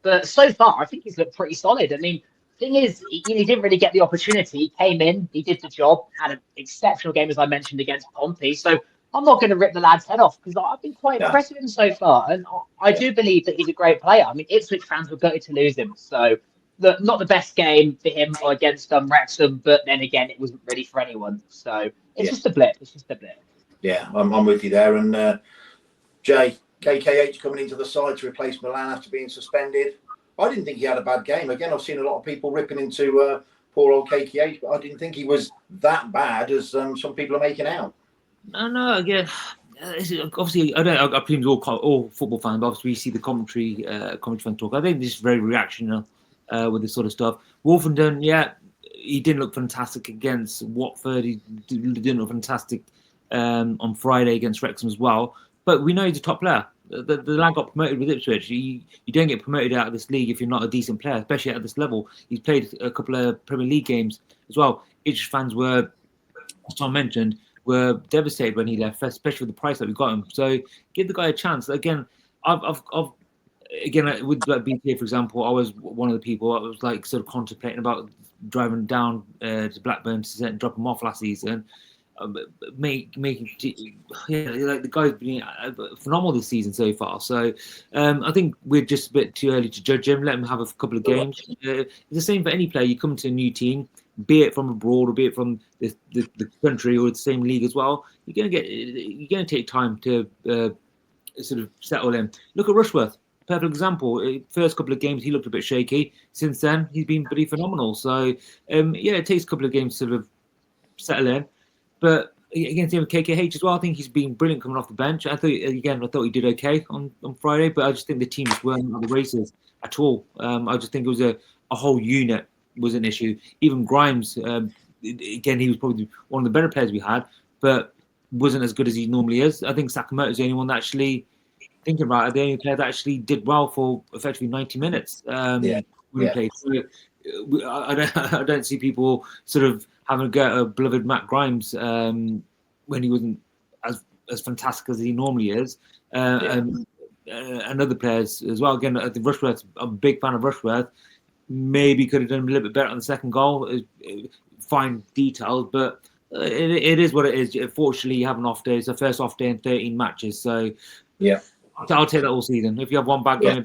[SPEAKER 5] But so far, I think he's looked pretty solid. I mean, thing is, he didn't really get the opportunity. He came in, he did the job, had an exceptional game, as I mentioned, against Pompey. So I'm not going to rip the lad's head off because I've been quite impressed with him so far. And I do believe that he's a great player. I mean, Ipswich fans were gutted to lose him. So not the best game for him against Wrexham, but then again, it wasn't ready for anyone. So it's just a blip.
[SPEAKER 3] Yeah, I'm with you there. And Jay, KKH coming into the side to replace Milan after being suspended. I didn't think he had a bad game. Again, I've seen a lot of people ripping into poor old KKH, but I didn't think he was that bad as some people are making out.
[SPEAKER 2] No, again, obviously, I presume all football fans, but obviously we see the commentary fan talk. I think this is very reactionary with this sort of stuff. Wolfenden, yeah, he didn't look fantastic against Watford. He didn't look fantastic on Friday against Wrexham as well. But we know he's a top player. The lad got promoted with Ipswich. You don't get promoted out of this league if you're not a decent player, especially at this level. He's played a couple of Premier League games as well. Ipswich fans were, as Tom mentioned, were devastated when he left, especially with the price that we got him. So give the guy a chance. Again, with like BTA, for example, I was one of the people I was like sort of contemplating about driving down to Blackburn to drop him off last season. Like the guy's been phenomenal this season so far. So I think we're just a bit too early to judge him. Let him have a couple of games. It's the same for any player. You come to a new team, be it from abroad or be it from the country or the same league as well. You're gonna take time to sort of settle in. Look at Rushworth. Perfect example. First couple of games, he looked a bit shaky. Since then, he's been pretty phenomenal. So, it takes a couple of games to sort of settle in. But against him with KKH as well, I think he's been brilliant coming off the bench. I thought he did okay on Friday, but I just think the team just weren't at the races at all. I just think it was a whole unit was an issue. Even Grimes, again, he was probably one of the better players we had, but wasn't as good as he normally is. I think Sakamoto's the only one that actually, thinking about it, the only player that actually did well for effectively 90 minutes when he played. So, I don't see people sort of having a go at beloved Matt Grimes when he wasn't as fantastic as he normally is, and other players as well. Again, I think Rushworth, I'm a big fan of Rushworth. Maybe could have done a little bit better on the second goal. Fine details, but it is what it is. Unfortunately, you have an off day. It's the first off day in 13 matches. So
[SPEAKER 3] yeah,
[SPEAKER 2] I'll take that all season. If you have one bad game,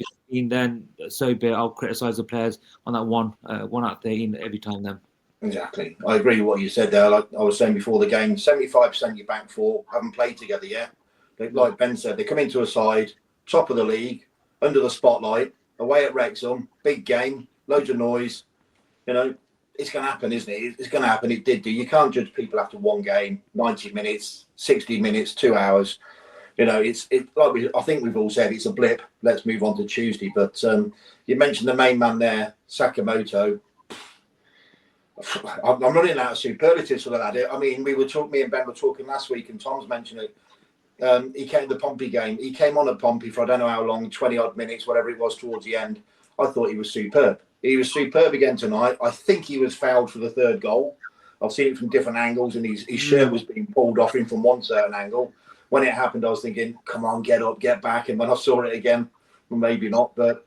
[SPEAKER 2] then so be it. I'll criticise the players on that one out of 13 every time then.
[SPEAKER 3] Exactly. I agree with what you said there. Like I was saying before the game, 75% your back four haven't played together yet. Like Ben said, they come into a side, top of the league, under the spotlight, away at Wrexham, big game, loads of noise. It's going to happen, isn't it? It's going to happen. It did do. You can't judge people after one game, 90 minutes, 60 minutes, 2 hours. I think we've all said it's a blip. Let's move on to Tuesday. But you mentioned the main man there, Sakamoto. I'm running out of superlatives for that. I mean, me and Ben were talking last week, and Tom's mentioned it. He came to the Pompey game. He came on at Pompey for I don't know how long, 20 odd minutes, whatever it was towards the end. I thought he was superb. He was superb again tonight. I think he was fouled for the third goal. I've seen it from different angles, and his shirt was being pulled off him from one certain angle. When it happened, I was thinking, come on, get up, get back. And when I saw it again, well, maybe not, but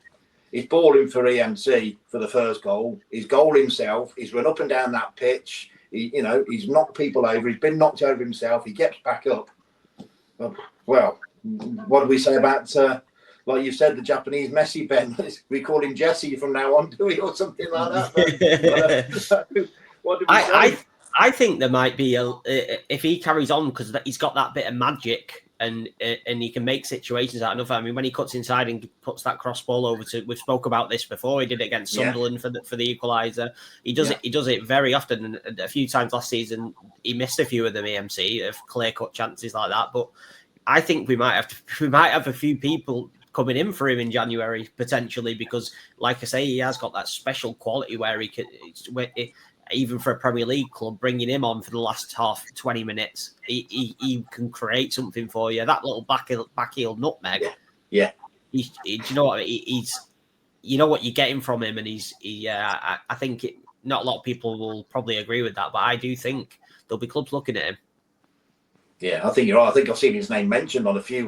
[SPEAKER 3] he's balling for EMC for the first goal. He's goal himself. He's run up and down that pitch. He's knocked people over. He's been knocked over himself. He gets back up. Well, what do we say about, like you said, the Japanese Messi, Ben? We call him Jesse from now on, do we, or something like that? What do we say?
[SPEAKER 4] I think there might be if he carries on, because he's got that bit of magic and he can make situations out of nothing. I mean, when he cuts inside and puts that cross ball over to, we've spoke about this before. He did it against Sunderland for the equaliser. He does it. He does it very often. And a few times last season, he missed a few of them EMC of clear cut chances like that. But I think we might have a few people coming in for him in January potentially, because, like I say, he has got that special quality where he could. Even for a Premier League club, bringing him on for the last 20 minutes, he can create something for you. That little back heel nutmeg.
[SPEAKER 3] Yeah.
[SPEAKER 4] Do you know what? You know what you're getting from him, and I think not a lot of people will probably agree with that, but I do think there'll be clubs looking at him.
[SPEAKER 3] Yeah, I think you're right. I think I've seen his name mentioned on a few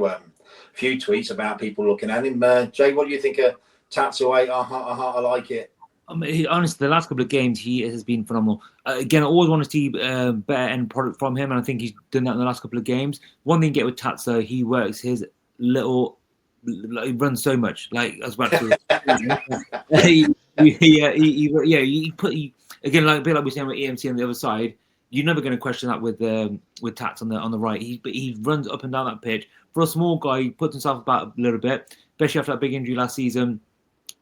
[SPEAKER 3] tweets about people looking at him. Jay, what do you think of Tatsuya? I like it.
[SPEAKER 2] I mean, honestly, the last couple of games, he has been phenomenal. Again, I always want to see better end product from him, and I think he's done that in the last couple of games. One thing you get with Tatsuya, he works his little... he runs so much. Like, I was about to say... again, like a bit like we were saying with EMC on the other side, you're never going to question that with Tats on the right. He runs up and down that pitch. For a small guy, he puts himself about a little bit, especially after that big injury last season.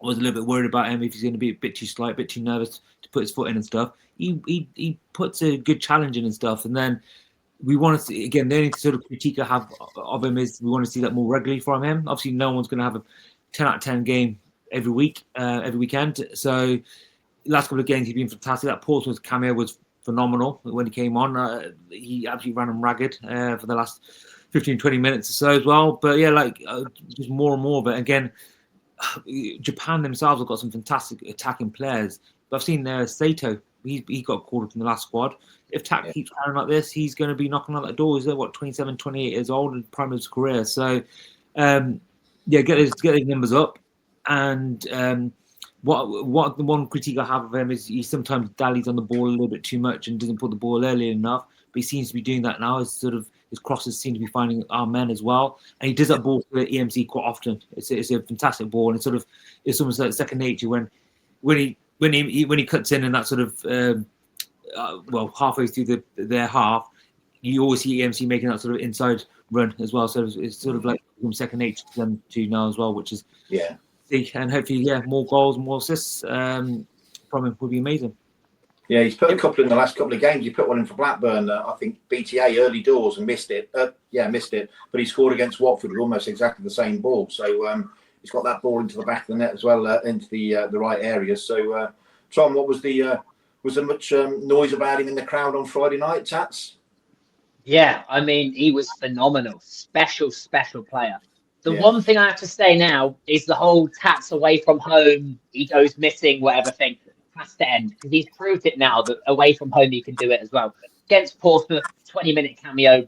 [SPEAKER 2] I was a little bit worried about him if he's going to be a bit too slight, a bit too nervous to put his foot in and stuff. He puts a good challenge in and stuff. And then we want to see, again, the only sort of critique I have of him is we want to see that more regularly from him. Obviously, no one's going to have a 10 out of 10 game every week, every weekend. So, last couple of games, he's been fantastic. That Portsmouth cameo was phenomenal when he came on. He absolutely ran him ragged for the last 15, 20 minutes or so as well. But yeah, just more and more of it. Again, Japan themselves have got some fantastic attacking players. But I've seen Sato. He got called up in the last squad. If Tak keeps carrying like this, he's going to be knocking on that door. He's 27, 28 years old in the prime of his career. So, get his numbers up. And what the one critique I have of him is he sometimes dallies on the ball a little bit too much and doesn't put the ball early enough. But he seems to be doing that now. His crosses seem to be finding our men as well, and he does that ball for the EMC quite often. It's a fantastic ball, and it's almost like second nature when he cuts in and that sort of halfway through their half, you always see EMC making that sort of inside run as well. So it's sort of like second nature to them too now as well, which is and hopefully more goals, more assists from him would be amazing.
[SPEAKER 3] Yeah, he's put a couple in the last couple of games. He put one in for Blackburn, I think BTA early doors, and missed it. Missed it. But he scored against Watford with almost exactly the same ball. So he's got that ball into the back of the net as well, into the right areas. So, Tom, what was was there much noise about him in the crowd on Friday night, Tats?
[SPEAKER 5] Yeah, I mean, he was phenomenal. Special player. The one thing I have to say now is the whole Tats away from home, he goes missing, whatever thing, has to end. Because he's proved it now that away from home he can do it as well. Against Portsmouth, 20-minute cameo,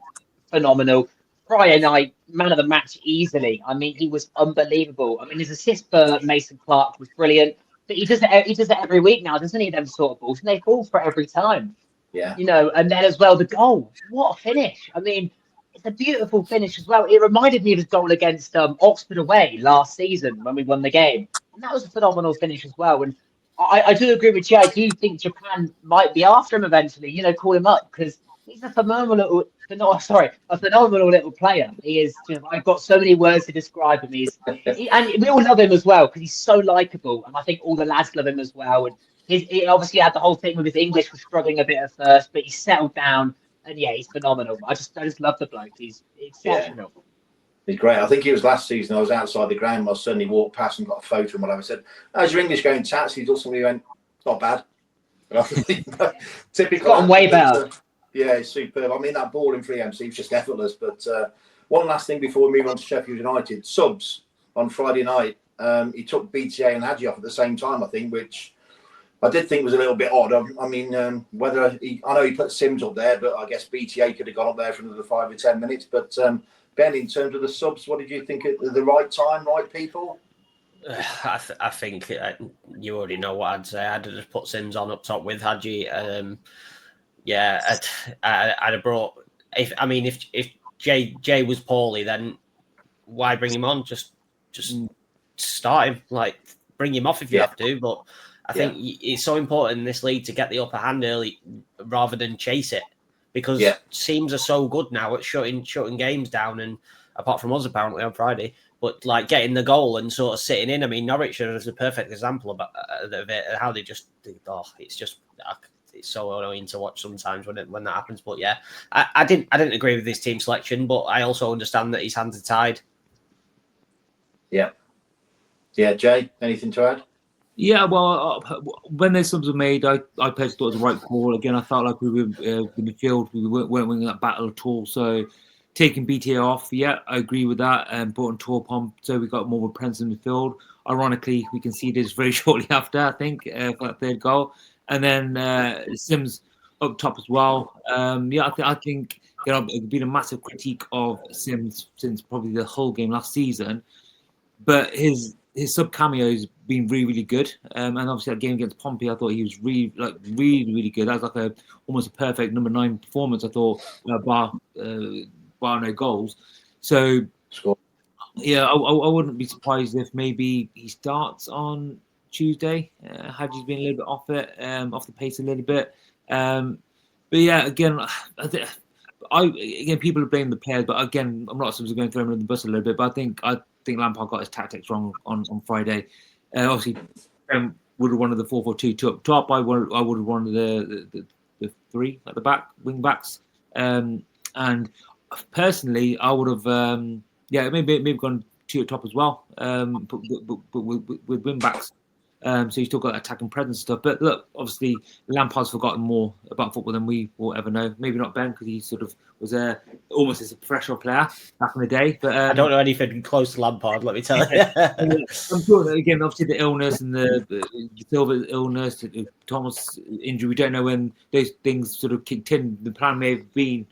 [SPEAKER 5] phenomenal. Friday night, man of the match easily. I mean, he was unbelievable. I mean, his assist for Mason Clark was brilliant. But he does it every week now, doesn't he, them sort of balls? And they fall for it every time.
[SPEAKER 3] Yeah.
[SPEAKER 5] And then as well, the goal. What a finish. I mean, it's a beautiful finish as well. It reminded me of his goal against Oxford away last season when we won the game. And that was a phenomenal finish as well. And I do agree with you. I do think Japan might be after him eventually, call him up, because he's a phenomenal little player. He is, I've got so many words to describe him. And we all love him as well because he's so likable. And I think all the lads love him as well. And he obviously had the whole thing with his English was struggling a bit at first, but he settled down. And yeah, he's phenomenal. I just love the bloke. He's exceptional.
[SPEAKER 3] Yeah. He's great. I think it was last season. I was outside the ground. My son, he walked past and got a photo and whatever. I said, "How's your English going, Tats?" He looked at me and went, "Not bad." Typical.
[SPEAKER 5] Gotten way better.
[SPEAKER 3] Yeah, it's superb. I mean, that ball in free MC was just effortless. But one last thing before we move on to Sheffield United, subs on Friday night. He took BTA and Hadji off at the same time, I think, which I did think was a little bit odd. I mean, I know he put Sims up there, but I guess BTA could have gone up there for another 5 or 10 minutes. But Ben, in terms of the subs, what did you think at the right time, right people?
[SPEAKER 4] I think you already know what I'd say. I'd have just put Sims on up top with Hadji. I'd have brought. If Jay was poorly, then why bring him on? Just start him. Like, bring him off if you have to. But I think it's so important in this league to get the upper hand early rather than chase it. Because teams are so good now at shutting games down, and apart from us apparently on Friday, but like getting the goal and sort of sitting in. I mean, Norwich is a perfect example of it, how they just it's so annoying to watch sometimes when that happens. But yeah, I didn't agree with his team selection, but I also understand that his hands are tied. Yeah,
[SPEAKER 3] Jay, anything to add?
[SPEAKER 2] Yeah, well, when those subs were made, I personally thought it was the right call. Again, I felt like we were in the field, we weren't winning that battle at all. So taking BTA off, I agree with that. And brought on Torpom, so we got more of a presence in the field. Ironically, we conceded very shortly after, I think, for that third goal. And then Sims up top as well. I think it's been a massive critique of Sims since probably the whole game last season. But his sub cameos been really, really good. And obviously that game against Pompey, I thought he was really, really good. That was almost a perfect number 9 performance, I thought, bar no goals. So, I wouldn't be surprised if maybe he starts on Tuesday. Hadji's been a little bit off the pace a little bit. But yeah, again, people are blaming the players, but again, I'm not supposed to go throw him under the bus a little bit. But I think Lampard got his tactics wrong on Friday. Obviously, would have wanted the 4-4-2 up top. I would have wanted the 3 at the back, wing backs. And personally, I would have, maybe gone 2 at top as well, but with wing backs. So you still got attacking presence stuff. But look, obviously, Lampard's forgotten more about football than we will ever know. Maybe not Ben, because he sort of was almost as a professional player back in the day. But
[SPEAKER 4] I don't know anything close to Lampard, let me tell you.
[SPEAKER 2] I'm sure that, again, obviously the illness and the Silva illness, the Thomas injury, we don't know when those things sort of kicked in. The plan may have been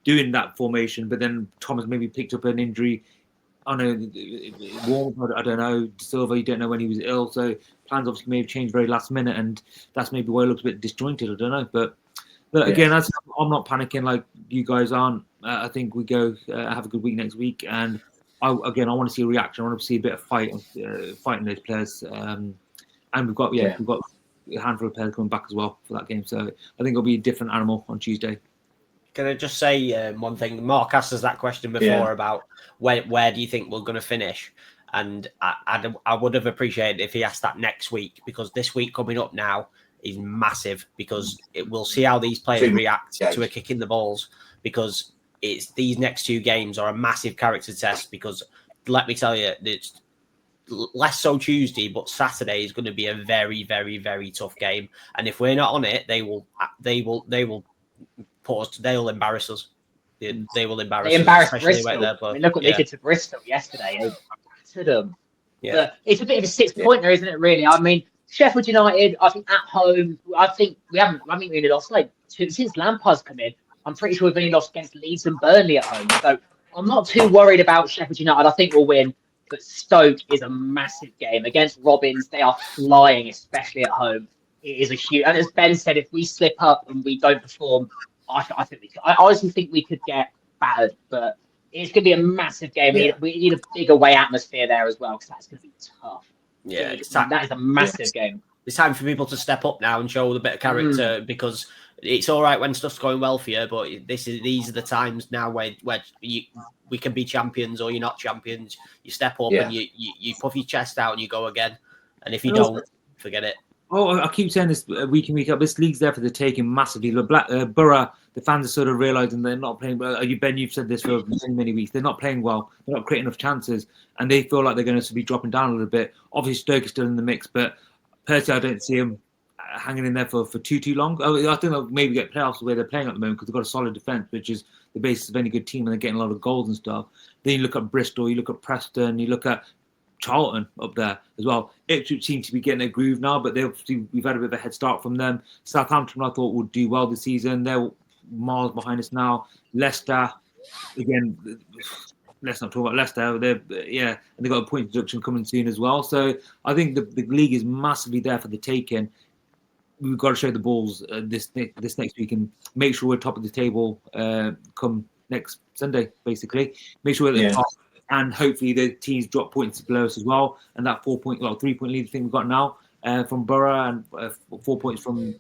[SPEAKER 2] doing that formation, but then Thomas maybe picked up an injury. I know Warm, I don't know. Silva, you don't know when he was ill, so plans obviously may have changed very last minute, and that's maybe why it looks a bit disjointed. I don't know, but again, I'm not panicking like you guys aren't. I think we go have a good week next week, and I want to see a reaction. I want to see a bit of fighting those players, and we've got a handful of players coming back as well for that game. So I think it'll be a different animal on Tuesday.
[SPEAKER 4] Can I just say one thing? Mark asked us that question before about where do you think we're going to finish? And I would have appreciated if he asked that next week, because this week coming up now is massive, because we'll see how these players react to a kick in the balls, because these next 2 games are a massive character test. Because let me tell you, it's less so Tuesday, but Saturday is going to be a very, very, very tough game. And if we're not on it, they will they'll embarrass us. They will embarrass us,
[SPEAKER 5] Bristol. Look what they did to Bristol yesterday. They battered them.
[SPEAKER 4] Yeah.
[SPEAKER 5] But it's a bit of a 6-pointer, isn't it, really? I mean, Sheffield United, I think at home, I think we haven't really lost since Lampard's come in. I'm pretty sure we've only lost against Leeds and Burnley at home. So I'm not too worried about Sheffield United. I think we'll win. But Stoke is a massive game. Against Robins, they are flying, especially at home. It is a huge... And as Ben said, if we slip up and we don't perform, I honestly think we could get battered, but it's going to be a massive game. We need a big away atmosphere there as well, because that's going to be tough.
[SPEAKER 4] Yeah,
[SPEAKER 5] that is a massive game.
[SPEAKER 4] It's time for people to step up now and show a bit of character, because it's all right when stuff's going well for you, but these are the times now where we can be champions or you're not champions. You step up and you puff your chest out and you go again. And if you don't, forget it.
[SPEAKER 2] Oh, I keep saying this week in, week out. This league's there for the taking massively. Borough, the fans are sort of realising they're not playing well. Ben, you've said this for many weeks. They're not playing well. They're not creating enough chances. And they feel like they're going to be dropping down a little bit. Obviously, Stoke is still in the mix. But personally, I don't see them hanging in there for too long. I think they'll maybe get playoffs the way they're playing at the moment, because they've got a solid defence, which is the basis of any good team, and they're getting a lot of goals and stuff. Then you look at Bristol, you look at Preston, you look at Charlton up there as well. Ipswich seem to be getting a groove now, but we've had a bit of a head start from them. Southampton, I thought, would do well this season. They're miles behind us now. Leicester, again, let's not talk about Leicester. And they've got a point deduction coming soon as well. So I think the league is massively there for the taking. We've got to show the balls this next week and make sure we're top of the table come next Sunday, basically. Make sure we're at the top. And hopefully the teams drop points below us as well. And that 3-point lead thing we've got now from Borough, and 4 points from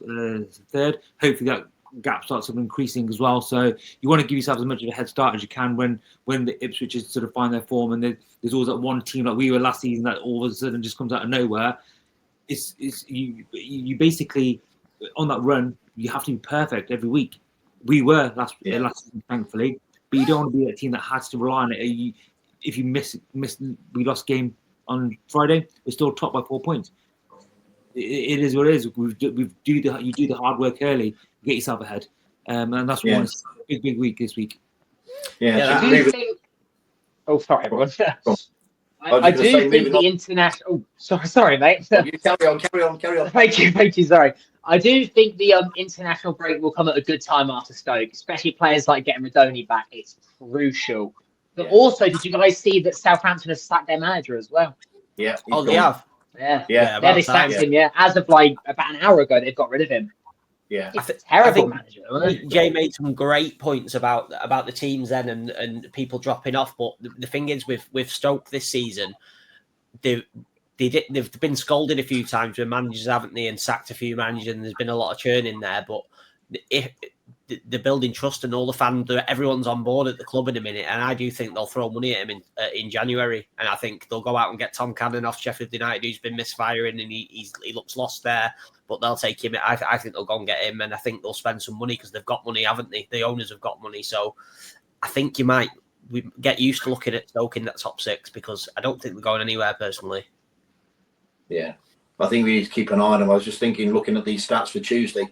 [SPEAKER 2] third. Hopefully that gap starts increasing as well. So you want to give yourself as much of a head start as you can when the Ipswiches sort of find their form. And there's always that one team like we were last season that all of a sudden just comes out of nowhere. It's you basically, on that run, you have to be perfect every week. We were last season, thankfully. But you don't want to be a team that has to rely on it. If you miss, we lost game on Friday, we're still top by 4 points. It is what it is. You do the hard work early, get yourself ahead, and that's one big week this week.
[SPEAKER 5] Oh, sorry, everyone. I do think the international. Oh, sorry, mate.
[SPEAKER 3] You carry on.
[SPEAKER 5] Thank you. Sorry. I do think the international break will come at a good time after Stoke, especially players like getting Radoni back. It's crucial. But also, did you guys see that Southampton has sacked their manager as well?
[SPEAKER 3] Yeah.
[SPEAKER 4] They have.
[SPEAKER 5] Yeah. They sacked him. Yeah, as of like about an hour ago, they've got rid of him.
[SPEAKER 3] Yeah,
[SPEAKER 5] it's a terrible manager.
[SPEAKER 4] Jay made some great points about the teams then and people dropping off. But the thing is, with Stoke this season, they've been scolded a few times with managers, haven't they, and sacked a few managers, and there's been a lot of churn in there. But they're building trust, and all the fans, everyone's on board at the club in a minute. And I do think they'll throw money at him in January. And I think they'll go out and get Tom Cannon off Sheffield United, who's been misfiring, and he looks lost there. But they'll take him. I think they'll go and get him, and I think they'll spend some money because they've got money, haven't they? The owners have got money, so I think we get used to looking at Stoke in that top 6 because I don't think they're going anywhere personally.
[SPEAKER 3] Yeah, I think we need to keep an eye on them. I was just thinking, looking at these stats for Tuesday.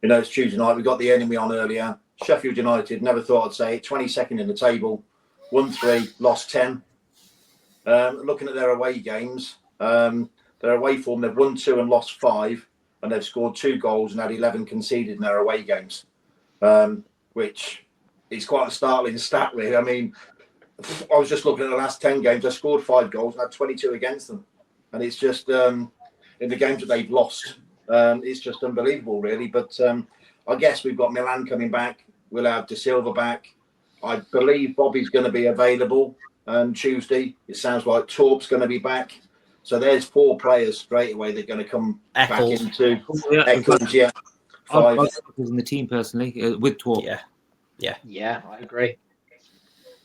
[SPEAKER 3] It's Tuesday night. We got the enemy on earlier. Sheffield United, never thought I'd say it, 22nd in the table, won 3, lost 10. Looking at their away games, their away form, they've won 2 and lost 5, and they've scored 2 goals and had 11 conceded in their away games, which is quite a startling stat, really. I mean, I was just looking at the last 10 games. They scored 5 goals and had 22 against them. And it's just, in the games that they've lost, it's just unbelievable, really. But I guess we've got Milan coming back. We'll have De Silva back. I believe Bobby's going to be available Tuesday. It sounds like Torp's going to be back. So there's 4 players straight away that are going to come back into Eccles. Yeah, 5.
[SPEAKER 2] I've in the team personally with Torp.
[SPEAKER 5] Yeah, I agree.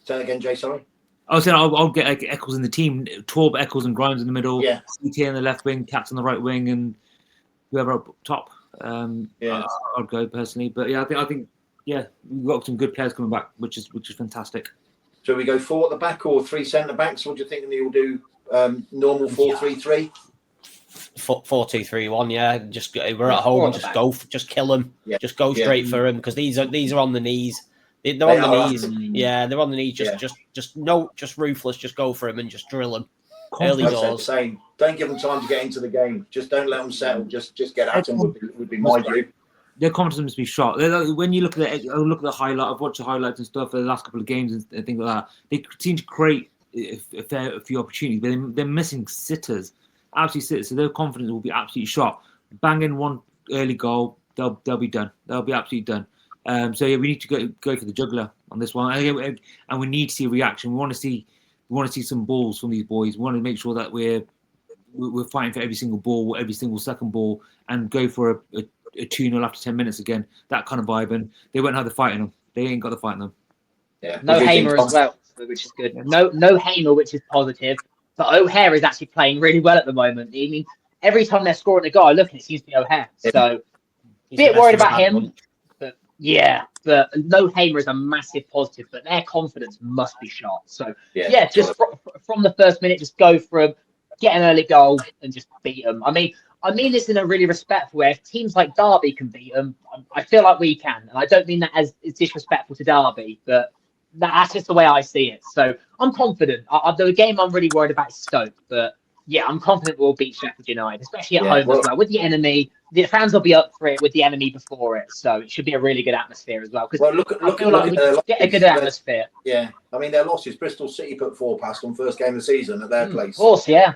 [SPEAKER 3] Say that again, Jay, sorry.
[SPEAKER 2] I was saying I'll get Eccles in the team. Torp, Eccles, and Grimes in the middle.
[SPEAKER 3] Yeah.
[SPEAKER 2] CT in the left wing, Cats on the right wing, and whoever up top. I'd go personally. But yeah, I think we've got some good players coming back, which is fantastic.
[SPEAKER 3] So we go 4 at the back or 3 centre backs? What do you think you'll do? Normal 4-3-3?
[SPEAKER 4] 4-2-3-1. Yeah, just we're at home. Just kill them. Yeah. Just go straight for them because these are on the knees. They're on the knees. Yeah, they're on the knees. Just ruthless. Just go for them and just drill them. Early doors.
[SPEAKER 3] Same. Don't give them time to get into the game. Just don't let them settle. Just get at them. Would be my view.
[SPEAKER 2] Their confidence must be shot. When you look at the highlight, I've watched the highlights and stuff for the last couple of games and things like that. They seem to create a few opportunities, but they're missing sitters, absolutely sitters. So their confidence will be absolutely shot. Bang in one early goal, they'll be done. They'll be absolutely done. So we need to go for the juggler on this one, and we need to see a reaction. We want to see some balls from these boys. We want to make sure that we're fighting for every single ball, every single second ball, and go for a 2-0 after 10 minutes again. That kind of vibe, and they won't have the fight in them. They ain't got the fight in them.
[SPEAKER 3] Yeah.
[SPEAKER 5] No Hamer as well, which is good. No Hamer, which is positive. But O'Hare is actually playing really well at the moment. I mean, every time they're scoring a goal, I look and it seems to be O'Hare. So a bit worried about him. But no Hamer is a massive positive. But their confidence must be shot. So just from the first minute, just go for them, get an early goal, and just beat them. I mean this in a really respectful way. If teams like Derby can beat them, I feel like we can. And I don't mean that as it's disrespectful to Derby, but that's just the way I see it. So I'm confident. The game I'm really worried about is Stoke, but I'm confident we'll beat Sheffield United, especially at home as well. With the enemy, the fans will be up for it with the enemy before it, so it should be a really good atmosphere as well. Because I feel like we get a good atmosphere.
[SPEAKER 3] Yeah, I mean their losses. Bristol City put 4 past them first game of the season at their place.
[SPEAKER 5] Of course, yeah.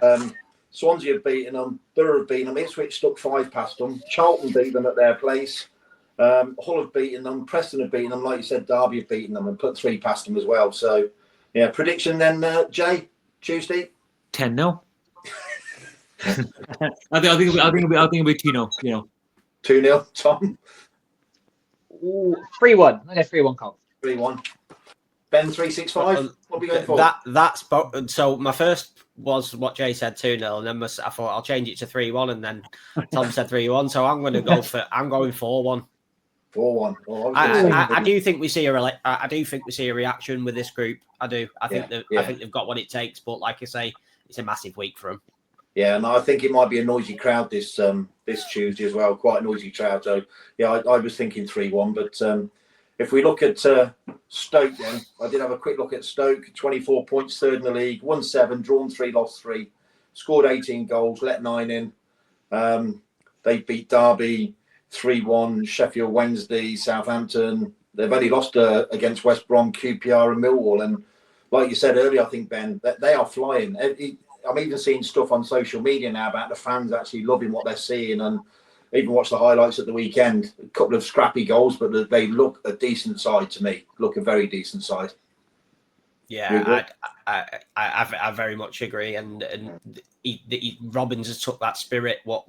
[SPEAKER 3] Swansea have beaten them. Borough have beaten them. Ipswich stuck 5 past them. Charlton beat them at their place. Hull have beaten them. Preston have beaten them. Like you said, Derby have beaten them and put 3 past them as well. So, prediction then, Jay, Tuesday?
[SPEAKER 2] 10-0. I think it'll be 2-0.
[SPEAKER 3] 2-0, Tom?
[SPEAKER 5] 3-1. I go 3-1, Cole.
[SPEAKER 3] 3-1. Ben, 3-6-5. What are we going for?
[SPEAKER 4] That's so. My first was what Jay said, 2-0, and then I thought I'll change it to 3-1, and then Tom said 3-1. So I'm going to go I'm going 4-1.
[SPEAKER 3] 4-1. Oh,
[SPEAKER 4] I do think we see a reaction with this group. I do. I think they've got what it takes. But like I say, it's a massive week for them.
[SPEAKER 3] Yeah, and I think it might be a noisy crowd this Tuesday as well. Quite a noisy crowd. So I was thinking 3-1. But if we look at Stoke, then I did have a quick look at Stoke. 24 points, third in the league, won 7, drawn 3, lost 3, scored 18 goals, let 9 in. They beat Derby 3-1, Sheffield Wednesday, Southampton. They've only lost against West Brom, QPR and Millwall. And like you said earlier, I think, Ben, that they are flying. I'm even seeing stuff on social media now about the fans actually loving what they're seeing, and even watched the highlights at the weekend. A couple of scrappy goals, but they look a decent side to me. Look a very decent side.
[SPEAKER 4] Yeah, I very much agree. And Robbins has took that spirit, what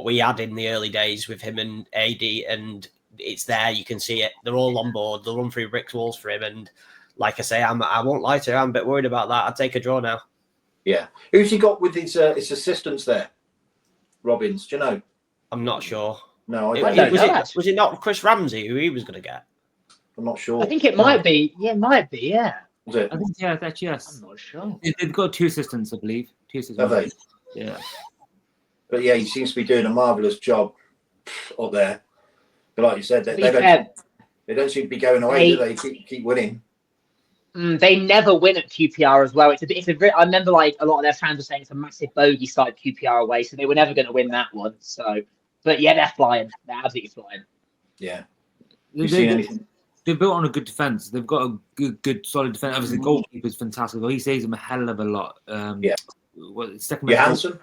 [SPEAKER 4] we had in the early days with him and AD, and it's there. You can see it. They're all on board. They'll run through bricks walls for him. And like I say, I won't lie to you. I'm a bit worried about that. I'd take a draw now.
[SPEAKER 3] Yeah. Who's he got with his assistants there? Robbins, do you know?
[SPEAKER 4] I'm not sure.
[SPEAKER 3] No,
[SPEAKER 4] Was it not Chris Ramsey who he was going to get?
[SPEAKER 3] I'm not sure.
[SPEAKER 5] I think it might be. Yeah, it might be. Yeah.
[SPEAKER 3] Was it?
[SPEAKER 2] I think yes.
[SPEAKER 5] I'm not sure.
[SPEAKER 2] They've got 2 assistants, I believe. 2 assistants.
[SPEAKER 3] Have they?
[SPEAKER 2] Yeah.
[SPEAKER 3] But yeah, he seems to be doing a marvellous job up there. But like you said, they don't seem to be going away, do they? Keep winning.
[SPEAKER 5] They never win at QPR as well. I remember like a lot of their fans were saying it's a massive bogey side QPR away, so they were never going to win that one. So, but yeah, they're flying. They're absolutely flying.
[SPEAKER 3] Yeah. You seen anything?
[SPEAKER 2] They're built on a good defense. They've got a good solid defense. Obviously, the goalkeeper's fantastic. He saves them a hell of a lot. Second
[SPEAKER 3] Johansson?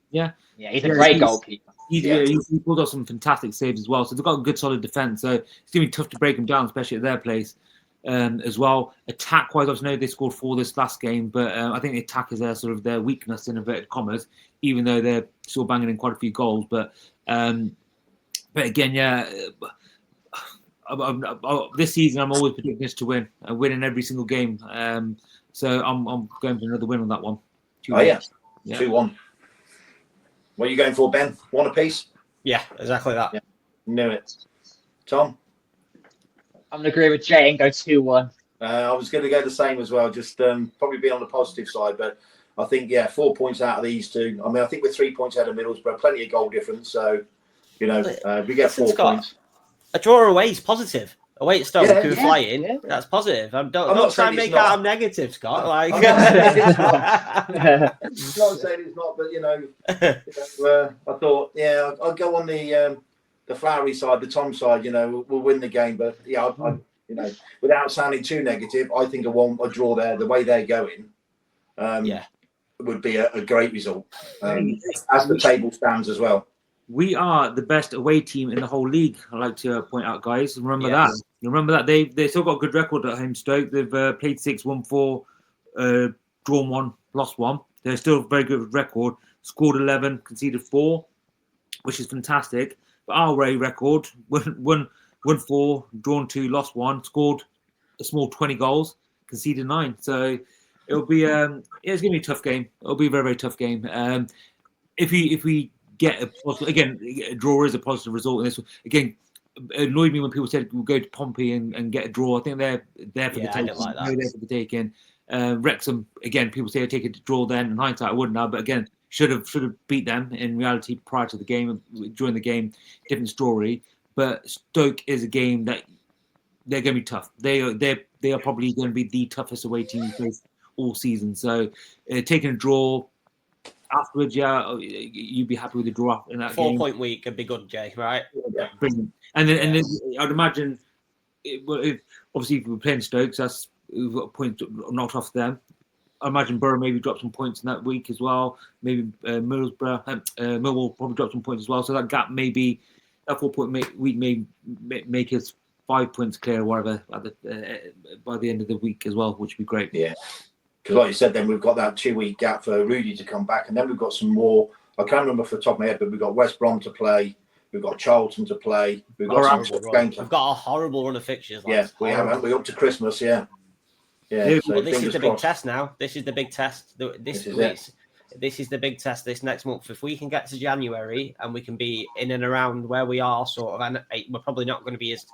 [SPEAKER 2] Yeah.
[SPEAKER 5] Yeah, he's a great goalkeeper.
[SPEAKER 2] He pulled off some fantastic saves as well. So they've got a good solid defense. So it's going to be tough to break them down, especially at their place as well. Attack-wise, obviously, I know they scored 4 this last game, but I think the attack is their weakness in inverted commas, even though they're still banging in quite a few goals. But again, yeah. This season, I'm always predicting us to win. I win in every single game. So I'm going for another win on that one.
[SPEAKER 3] 2-1. 2-1. What are you going for, Ben? 1 apiece?
[SPEAKER 4] Yeah, exactly that.
[SPEAKER 3] Yeah. Knew it. Tom?
[SPEAKER 5] I'm going to agree with Jay and go 2-1.
[SPEAKER 3] I was going to go the same as well, just probably be on the positive side. But I think, 4 points out of these 2. I mean, I think we're 3 points out of Middlesbrough, plenty of goal difference. So, we get 4 points.
[SPEAKER 4] A draw away is positive. Away at Stoke, who are flying,
[SPEAKER 5] yeah.
[SPEAKER 4] That's positive.
[SPEAKER 3] I'm
[SPEAKER 4] not
[SPEAKER 3] not
[SPEAKER 4] trying to make out I'm negative, Scott. Like,
[SPEAKER 3] I'm not saying it's not, but I thought, I'll go on the Flowery side, the Tom side. We'll win the game, but without sounding too negative, I think a draw there, the way they're going, would be a great result as the table stands as well.
[SPEAKER 2] We are the best away team in the whole league. I like to point out, guys. Remember that. You remember that they still got a good record at home. Stoke. They've played 6, won 4, drawn 1, lost 1. They're still a very good record. Scored 11, conceded 4, which is fantastic. But our away record: won 4, drawn 2, lost 1, scored a small 20 goals, conceded 9. So it'll be it's going to be a tough game. It'll be a very, very tough game. If we get a draw is a positive result in this. Again, it annoyed me when people said we'll go to Pompey and get a draw. I think they're there for the taking.
[SPEAKER 4] Like
[SPEAKER 2] they're there for the taking. Wrexham, again, people say I take a draw then. In hindsight, I wouldn't have, but again, should have beat them. In reality, prior to the game, during the game, different story. But Stoke is a game that they're going to be tough. They are probably going to be the toughest away team we face all season. So taking a draw. Afterwards, you'd be happy with the draw in that
[SPEAKER 4] 4
[SPEAKER 2] game.
[SPEAKER 4] 4-point week would be good, Jay. Right?
[SPEAKER 2] Yeah, brilliant. And then I'd imagine, if we're playing Stoke, so we've got a point knocked off them. I imagine Borough maybe drop some points in that week as well. Maybe Millwall probably drop some points as well. So that gap maybe that 4 point week may make us 5 points clear or whatever by the end of the week as well, which would be great.
[SPEAKER 3] Yeah. Because like you said, then we've got that 2-week gap for Rudy to come back. And then we've got some more. I can't remember off the top of my head, but we've got West Brom to play. We've got Charlton to play. We've got
[SPEAKER 4] We've got a horrible run of fixtures.
[SPEAKER 3] We have. We're up to Christmas,
[SPEAKER 4] So this is the big test now. This is the big test. This is the big test this next month. If we can get to January and we can be in and around where we are, sort of, and we're probably not going to be as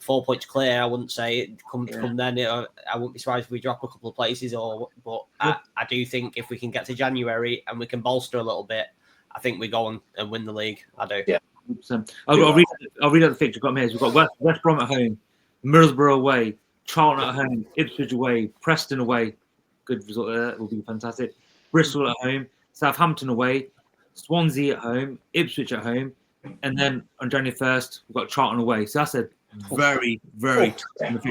[SPEAKER 4] 4 points clear, I wouldn't say. Come then, I wouldn't be surprised if we drop a couple of places. But I do think if we can get to January and we can bolster a little bit, I think we go and win the league. I do.
[SPEAKER 3] Yeah.
[SPEAKER 2] I'll read out the fixture. Got me here. We've got West Brom at home, Middlesbrough away, Charlton at home, Ipswich away, Preston away. Good result there. That will be fantastic. Bristol at home, Southampton away, Swansea at home, Ipswich at home, and then on January 1st we've got Charlton away. So that's a very, very tough.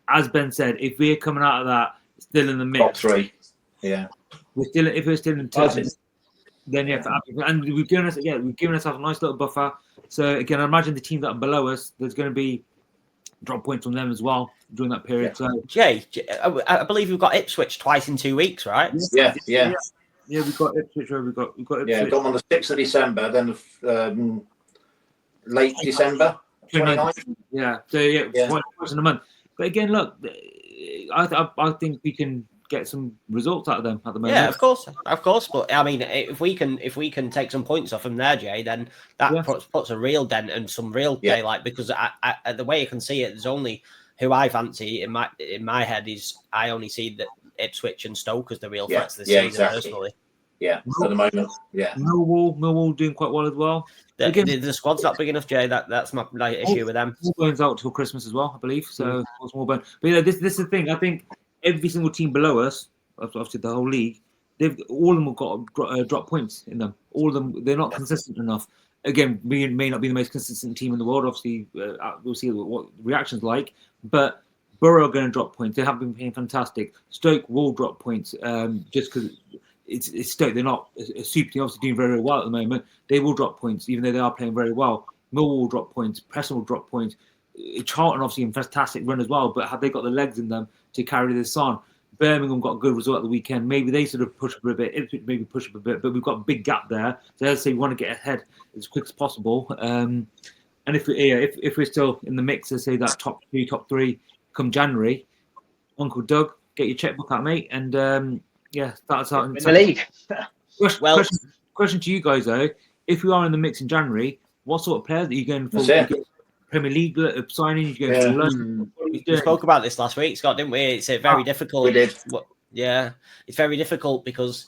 [SPEAKER 2] As Ben said, if we're coming out of that still in the mix,
[SPEAKER 3] top 3,
[SPEAKER 2] if we're still in touch, then and we've given ourselves a nice little buffer. So again, I imagine the teams that are below us, there's going to be drop points from them as well during that period. So
[SPEAKER 4] Jay, I believe we've got Ipswich twice in 2 weeks, right?
[SPEAKER 3] Yeah,
[SPEAKER 2] we've got Ipswich. We've got Ipswich.
[SPEAKER 3] Yeah, got them on the 6th of December. Then late December, 29th.
[SPEAKER 2] Yeah,
[SPEAKER 3] Yeah.
[SPEAKER 2] once in a month. But again, look, I think we can get some results out of them at the moment.
[SPEAKER 4] Yeah, of course. But I mean, if we can take some points off them there, Jay, then that puts a real dent and some real daylight. Because the way you can see it, there's only who I fancy in my head is I only see that Ipswich and Stoke as the real threats this season,
[SPEAKER 3] exactly.
[SPEAKER 4] personally.
[SPEAKER 3] Yeah, at the moment, yeah.
[SPEAKER 2] Millwall doing quite well as well.
[SPEAKER 4] The squad's not big enough, Jay. That's my issue with them.
[SPEAKER 2] Smallburn's out till Christmas as well, I believe. So Smallburn. But this is the thing. I think every single team below us, obviously the whole league, all of them have got drop points in them. All of them, they're not consistent enough. Again, we may not be the most consistent team in the world. Obviously, we'll see what the reaction's like. But Borough are going to drop points. They have been playing fantastic. Stoke will drop points just because it's Stoke. They're not a super team, obviously doing very, very well at the moment. They will drop points, even though they are playing very well. Millwall will drop points. Preston will drop points. Charlton obviously in fantastic run as well, but have they got the legs in them to carry this on? Birmingham got a good result at the weekend. Maybe they sort of push up a bit. Ipswich maybe push up a bit, but we've got a big gap there. So as I say, we want to get ahead as quick as possible. And if we're still in the mix, let's say that top 3 come January, Uncle Doug, get your checkbook out, mate, and that's out in
[SPEAKER 5] the league.
[SPEAKER 2] Question to you guys though: if we are in the mix in January, what sort of players are you going for? Premier League signing? You going for London?
[SPEAKER 4] We spoke about this last week, Scott, didn't we? It's very difficult.
[SPEAKER 3] We did.
[SPEAKER 4] Yeah, it's very difficult because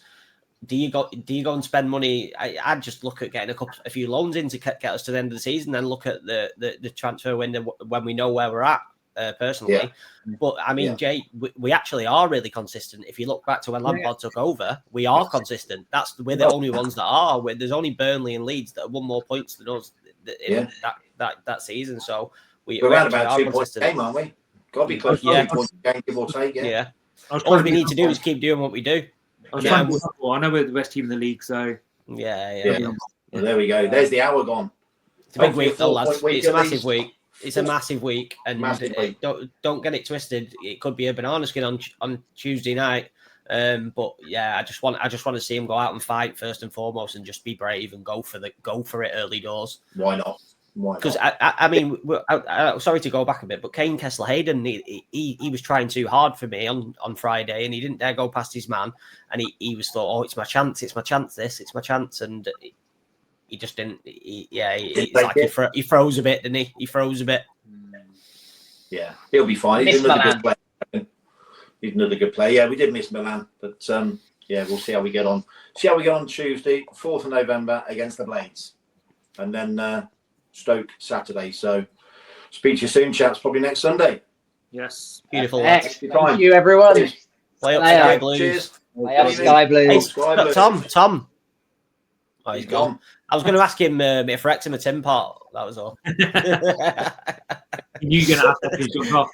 [SPEAKER 4] do you go and spend money? I'd just look at getting a few loans in to get us to the end of the season, then look at the transfer window when we know where we're at. Personally, but I mean, Jay, we actually are really consistent. If you look back to when Lampard took over, we are consistent. We're the only ones that are. There's only Burnley and Leeds that have won more points than us in that season. So we're
[SPEAKER 3] around about 2 points a game, aren't we? Got to be close to 2 points a game, give or take.
[SPEAKER 4] Yeah. All we need to do is keep doing what we do.
[SPEAKER 2] I know we're the best team in the league, so
[SPEAKER 3] yeah. Well, there we go. There's the hour gone.
[SPEAKER 4] It's a big week, though, lads. It's a massive week. It's a massive week, and don't get it twisted. It could be a banana skin on Tuesday night, but yeah, I just want to see him go out and fight first and foremost, and just be brave and go for it early doors.
[SPEAKER 3] Why not?
[SPEAKER 4] Because I mean, sorry to go back a bit, but Kane Kessler-Hayden, he was trying too hard for me on Friday, and he didn't dare go past his man, and he was thought, oh, it's my chance, it's my chance, and. He just didn't. He froze a bit, didn't he? He froze a bit.
[SPEAKER 3] Yeah, he'll be fine. He's another good player. He's another good player. Yeah, we did miss Milan, but we'll see how we get on. Tuesday, 4th of November against the Blades, and then Stoke Saturday. So, speak to you soon, chaps. Probably next Sunday.
[SPEAKER 2] Yes,
[SPEAKER 4] beautiful.
[SPEAKER 5] Thank you, everyone.
[SPEAKER 4] Play up Sky Blues.
[SPEAKER 3] Cheers.
[SPEAKER 5] Play up Sky Blues.
[SPEAKER 4] Hey, Tom. Oh, he's gone. I was going to ask him if Wrexham a tin pot. That was all.
[SPEAKER 2] You're going to ask him if he's off.